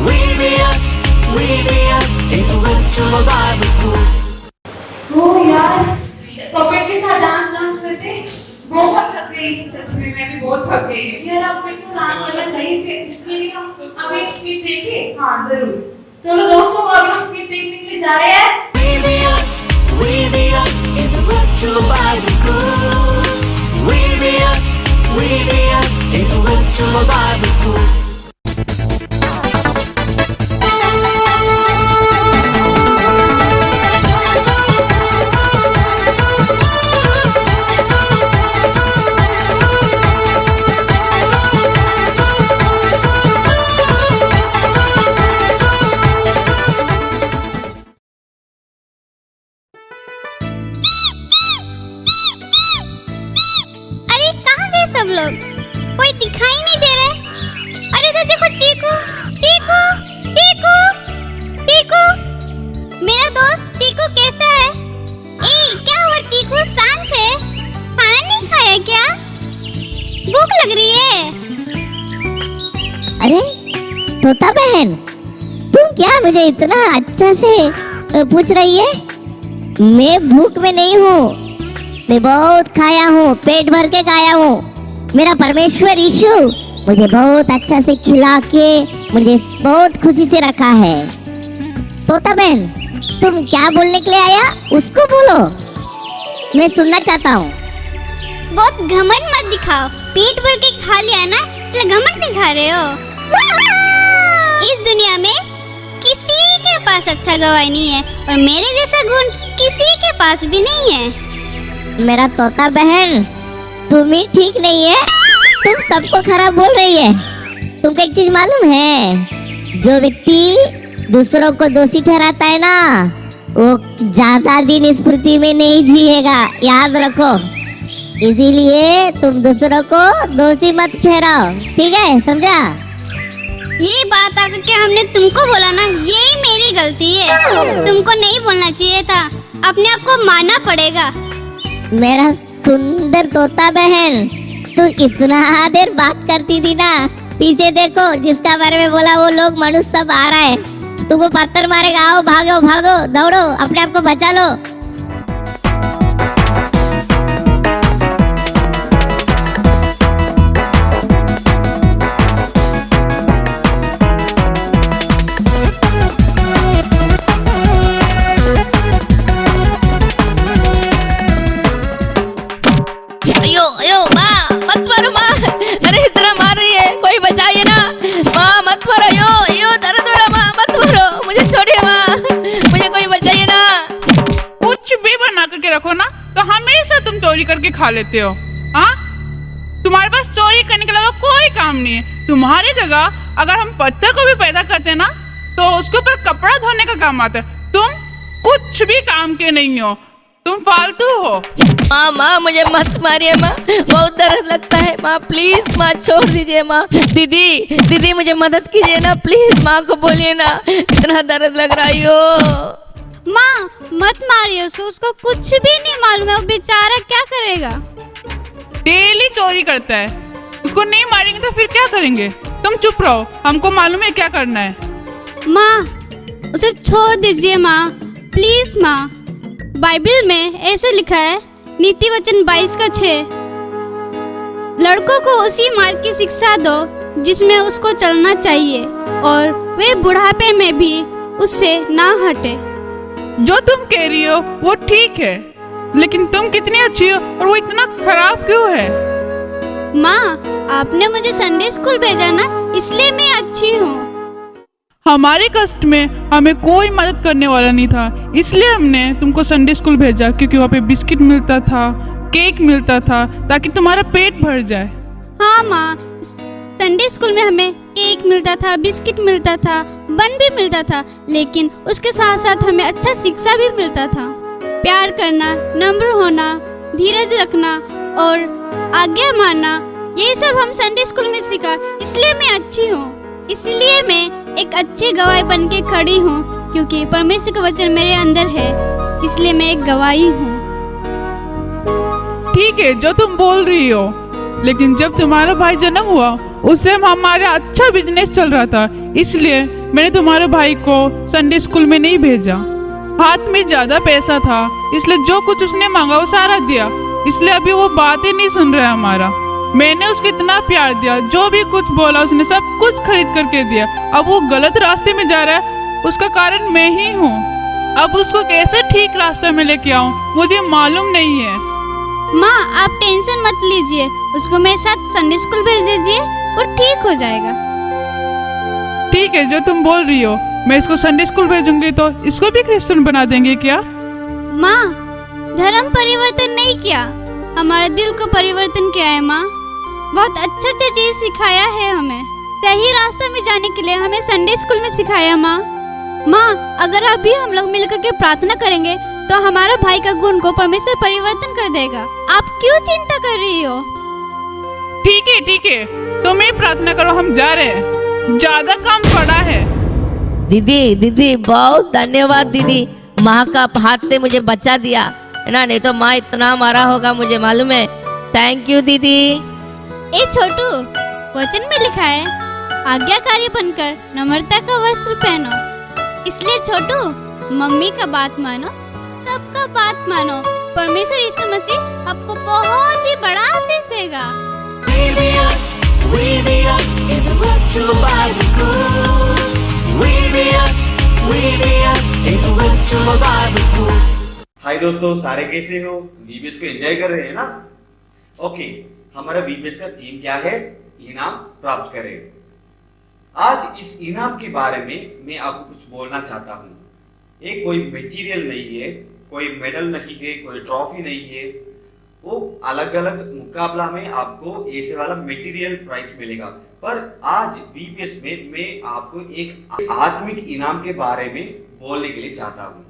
We be us in the virtual Bible school. ओ यार, puppet के साथ dance करते बहुत थक गई। सच में मैं भी बहुत थक गई यार। आप मेरे को आराम करना चाहिए, इसके लिए हम अब एक स्किट देखें। हाँ जरूर। चलो दोस्तों, अभी हम स्किट देखने के लिए जा रहे हैं। We be us in the virtual Bible school. We be us in the virtual Bible school. अरे कहाँ गए सब लोग? कोई दिखाई नहीं दे रहे। अरे तो देखो चीकू, चीकू, चीकू, चीकू, मेरा दोस्त चीकू कैसा है? ए क्या हुआ चीकू, शांत है? खाना नहीं खाया क्या? भूख लग रही है? अरे तोता बहन, तुम क्या मुझे इतना अच्छा से पूछ रही है? मैं भूख में नहीं हूँ, मैं बहुत खाया हूँ, पेट भर के खाया हूँ। मेरा परमेश्वर यीशु मुझे बहुत अच्छा से खिला के मुझे बहुत खुशी से रखा है। तोता बहन, तुम क्या बोलने के लिए आया? उसको बोलो, मैं सुनना चाहता हूँ। बहुत घमंड मत दिखाओ, पेट भर के खा लिया ना, इसलिए घमंड दिखा रहे हो। इस दुनिया में किसी के पास अच्छा गवाही नहीं है और मेरे जैसा गुण किसी के पास भी नहीं है। मेरा तोता बहन, तुम ही ठीक नहीं है, तुम सबको खराब बोल रही है। तुमको एक चीज मालूम है, जो व्यक्ति दूसरों को दोषी ठहराता है ना, वो ज्यादा दिन इस पृथ्वी में नहीं जिएगा, याद रखो। इसीलिए तुम दूसरों को दोषी मत ठहराओ, ठीक है? समझा? ये बात आकर के हमने तुमको बोला ना, यही मेरी गलती है। तुमको नहीं बोलना चाहिए था, अपने आप को मानना पड़ेगा। मेरा सुंदर तोता बहन, तू इतना देर बात करती थी ना, पीछे देखो जिसका बारे में बोला वो लोग मनुष्य सब आ रहा है, तुमको पत्थर मारेगा। आओ, भागो भागो, दौड़ो, अपने आप को बचा लो। रखो ना, तो हमेशा तुम चोरी करके खा लेते हो। हाँ, तुम्हारे पास चोरी करने के अलावा कोई काम नहीं है। तुम्हारी जगह अगर हम पत्थर को भी पैदा करते ना, तो उसके ऊपर कपड़ा धोने का काम आता है। तुम कुछ भी काम के नहीं हो, तुम फालतू हो। माँ मुझे मत मारिए माँ, बहुत दर्द लगता है माँ, प्लीज माँ छोड़ दीजिए माँ। दीदी मुझे मदद कीजिए ना प्लीज, माँ को बोलिए ना, इतना दर्द लग रहा है। यो माँ मत मारिए उसको कुछ भी नहीं मालूम है, वो बेचारा क्या करेगा। डेली चोरी करता है, उसको नहीं मारेंगे तो फिर क्या करेंगे? तुम चुप रहो, हमको मालूम है क्या करना है। माँ उसे छोड़ दीजिए माँ, प्लीज माँ। बाइबल में ऐसे लिखा है, नीति वचन 22:6, लड़कों को उसी मार्ग की शिक्षा दो जिसमें उसको चलना चाहिए, और वे बुढ़ापे में भी उससे ना हटे। जो तुम कह रही हो वो ठीक है, लेकिन तुम कितनी अच्छी हो और वो इतना खराब क्यों है? माँ आपने मुझे संडे स्कूल भेजा ना, इसलिए मैं अच्छी हूँ। हमारे कष्ट में हमें कोई मदद करने वाला नहीं था, इसलिए हमने तुमको संडे स्कूल भेजा, क्योंकि वहाँ पे बिस्किट मिलता था, केक मिलता था, ताकि तुम्हारा पेट भर जाए। हाँ माँ, संडे स्कूल में हमें केक मिलता था, बिस्किट मिलता था, बन भी मिलता था, लेकिन उसके साथ साथ हमें अच्छा शिक्षा भी मिलता था। प्यार करना, नम्र होना, धीरज रखना और आज्ञा मानना, ये सब हम संडे स्कूल में सीखा, इसलिए मैं अच्छी हूँ। इसलिए मैं एक अच्छी गवाही बन के खड़ी हूँ, क्योंकि परमेश्वर का वचन मेरे अंदर है, इसलिए मैं एक गवाही हूँ। ठीक है जो तुम बोल रही हो, लेकिन जब तुम्हारा भाई जन्म हुआ उस टाइम हमारा अच्छा बिजनेस चल रहा था, इसलिए मैंने तुम्हारे भाई को संडे स्कूल में नहीं भेजा। हाथ में ज्यादा पैसा था, इसलिए जो कुछ उसने मांगा वो सारा दिया, इसलिए अभी वो बात ही नहीं सुन रहा है हमारा। मैंने उसको इतना प्यार दिया, जो भी कुछ बोला उसने सब कुछ खरीद करके दिया। अब वो गलत रास्ते में जा रहा है, उसका कारण मैं ही हूँ। अब उसको कैसे ठीक रास्ते में लेके आऊँ मुझे मालूम नहीं है। माँ आप टेंशन मत लीजिए, उसको मेरे साथ संडे स्कूल भेज दीजिए, वो ठीक हो जाएगा। ठीक है जो तुम बोल रही हो, मैं इसको संडे स्कूल भेजूंगी तो इसको भी क्रिश्चियन बना देंगे क्या? माँ धर्म परिवर्तन नहीं किया, हमारे दिल को परिवर्तन किया है। माँ बहुत अच्छा अच्छा चीज सिखाया है हमें, सही रास्ते में जाने के लिए हमें संडे स्कूल में सिखाया। माँ अगर अभी हम लोग मिलकर के प्रार्थना करेंगे तो हमारा भाई का गुण को परमेश्वर परिवर्तन कर देगा। आप क्यों चिंता कर रही हो? ठीक है तुम ही प्रार्थना करो, हम जा रहे हैं, ज्यादा काम पड़ा है। दीदी बहुत धन्यवाद दीदी, माँ का हाथ से मुझे बचा दिया है ना, नहीं तो माँ इतना मारा होगा मुझे मालूम है। थैंक यू दीदी। ए छोटू, वचन में लिखा है आज्ञाकारी बनकर नम्रता का वस्त्र पहनो। इसलिए छोटू मम्मी का बात मानो, सबका बात मानो, परमेश्वर यीशु मसीह आपको बहुत ही बड़ा आशीष देगा। We be us in the virtual Bible school. We be us in the virtual Bible school. हाय दोस्तों, सारे कैसे हो? वीबीएस को एंजॉय कर रहे हैं ना? ओके, हमारा वीबीएस का थीम क्या है? इनाम प्राप्त करें। आज इस इनाम के बारे में मैं आपको कुछ बोलना चाहता हूँ। ये कोई मटेरियल नहीं है, कोई मेडल नहीं है, कोई ट्रॉफी नहीं है। वो अलग अलग मुकाबला में आपको ऐसे वाला मटेरियल प्राइस मिलेगा, पर आज वीबीएस में मैं आपको एक आत्मिक इनाम के बारे में बोलने के लिए चाहता हूँ।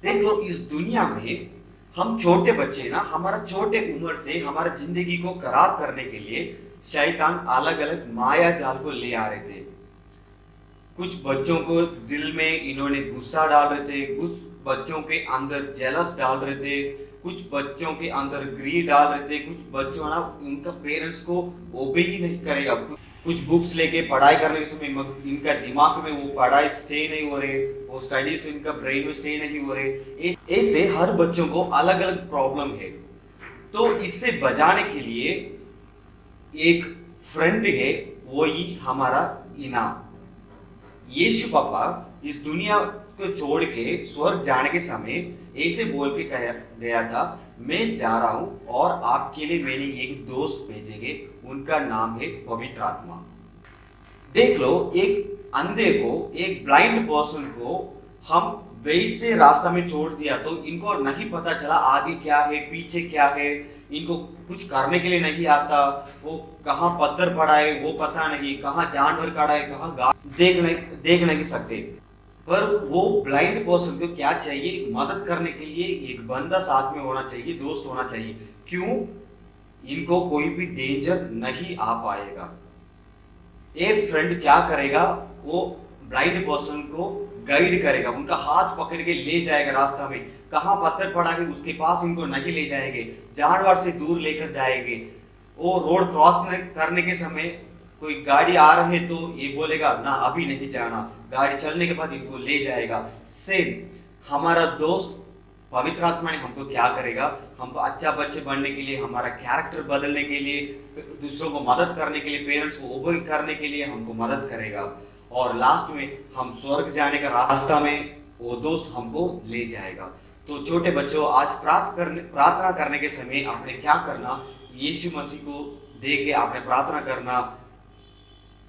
देख लो, इस दुनिया में हम छोटे बच्चे ना, हमारा छोटे उम्र से हमारा जिंदगी को खराब करने के लिए शैतान अलग अलग माया जाल को ले आ रहे थे। कुछ बच्चों को दिल में इन्होंने गुस्सा डाल रहे थे, कुछ बच्चों के अंदर जेलस डाल रहे थे, कुछ बच्चों के अंदर ग्रीड डाल रहे थे, कुछ बच्चों ना उनका पेरेंट्स को ओबे ही नहीं करेगा। कुछ बुक्स लेके पढ़ाई करने के समय इनका दिमाग में वो पढ़ाई स्टे नहीं हो रहे, वो स्टडीज इनका ब्रेन में स्टे नहीं हो रहे। ऐसे हर बच्चों को अलग अलग प्रॉब्लम है। तो इससे बचाने के लिए एक फ्रेंड है, वो ही हमारा इनाम। यीशु पापा इस दुनिया को छोड़ के स्वर्ग जाने के समय ऐसे बोल के गया था, मैं जा रहा हूं और आपके लिए मैंने एक दोस्त भेजेंगे, उनका नाम है पवित्र आत्मा। देख लो, एक अंधे को, एक ब्लाइंड पर्सन को हम वैसे रास्ता में छोड़ दिया तो इनको नहीं पता चला आगे क्या है पीछे क्या है, इनको कुछ करने के लिए नहीं आता, वो कहाँ पत्थर पड़ा है वो पता नहीं, कहाँ जानवर खड़ा है, कहाँ देख नहीं सकते। पर वो ब्लाइंड पर्सन को क्या चाहिए? मदद करने के लिए एक बंदा साथ में होना चाहिए, दोस्त होना चाहिए। क्यों? इनको कोई भी डेंजर नहीं आ पाएगा। एक फ्रेंड क्या करेगा? वो ब्लाइंड पर्सन को गाइड करेगा, उनका हाथ पकड़ के ले जाएगा रास्ता में, कहाँ पत्थर पड़ा है उसके पास इनको नहीं ले जाएंगे, जानवर से दूर लेकर जाएंगे। वो रोड क्रॉस करने के समय कोई गाड़ी आ रहे है तो ये बोलेगा ना अभी नहीं जाना, गाड़ी चलने के बाद इनको ले जाएगा। सेम हमारा दोस्त पवित्र आत्मा ने हमको क्या करेगा? हमको अच्छा बच्चे बनने के लिए, हमारा कैरेक्टर बदलने के लिए, दूसरों को मदद करने के लिए, पेरेंट्स को ओबे करने के लिए हमको मदद करेगा, और लास्ट में हम स्वर्ग जाने का रास्ता में वो दोस्त हमको ले जाएगा। तो छोटे बच्चों, आज प्रार्थना करने के समय आपने क्या करना? यीशु मसीह को दे के आपने प्रार्थना करना,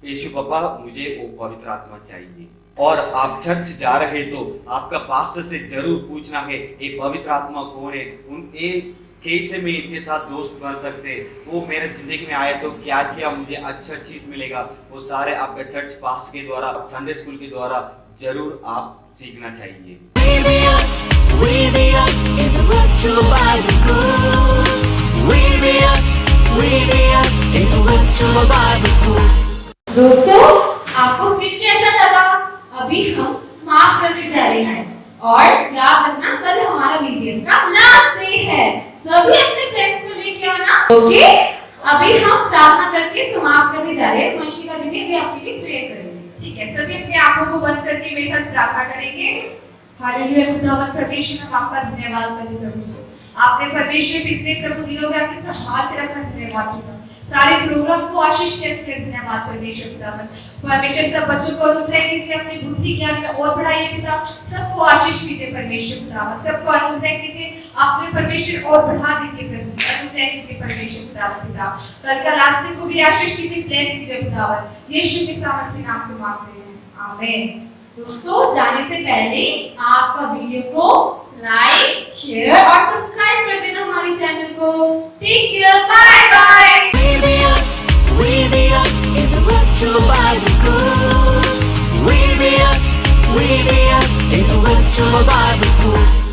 यीशु पापा मुझे वो पवित्र आत्मा चाहिए। और आप चर्च जा रहे तो आपका पास्टर से जरूर पूछना है ये पवित्र आत्मा कौन है, कैसे मैं इनके साथ दोस्त बन सकते, वो मेरे जिंदगी में आए तो क्या क्या मुझे अच्छा चीज मिलेगा। वो सारे आपका चर्च पास्ट के द्वारा, संडे स्कूल के द्वारा जरूर आप सीखना चाहिए। दोस्तों, आपको स्क्रिप्ट कैसा लगा? अभी हम समाप्त करके जा रहे हैं और याद रखना कल हमारा वीबीएस का लास्ट डे है। सभी अपने फ्रेंड्स को लेकर ओके, अभी हम प्रार्थना करके समाप्त करने जा रहे हैं। वंशिका दीदी भी आपके लिए प्रे करेंगे। ठीक है, सभी अपने आंखों को बंद करके मेरे साथ प्रार्थना करेंगे। हालेलुया खुदावंद परमेश्वर, हम आपका धन्यवाद करें प्रभु जी। आपने परमेश्वर पिछले प्रभु दिनों में आपने संभाल के रखा, धन्यवाद खुदा। सारे प्रोग्राम को आशीष के लिए धन्यवाद परमेश्वर खुदावंद। परमेश्वर सब बच्चों को अनुग्रह कीजिए, अपनी बुद्धि ज्ञान में और बढ़ाइए पिता। सबको आशीष कीजिए परमेश्वर खुदावंद, सबको अनुग्रह कीजिए, आपने परमेश्वर और बढ़ा दीजिए प्रभु जी। अनुग्रह कीजिए परमेश्वर खुदावंद पिता। कल का लास्ट दिन को भी आशीष कीजिए, ब्लेस कीजिए खुदावंद। यीशु के सामर्थ्य नाम से मांगते हैं, आमीन। दोस्तों, जाने से पहले आज का वीडियो को लाइक, शेयर और सब्सक्राइब कर देना हमारे चैनल को। Take care, bye bye. We be us in the virtual Bible school. We be us in the virtual Bible school.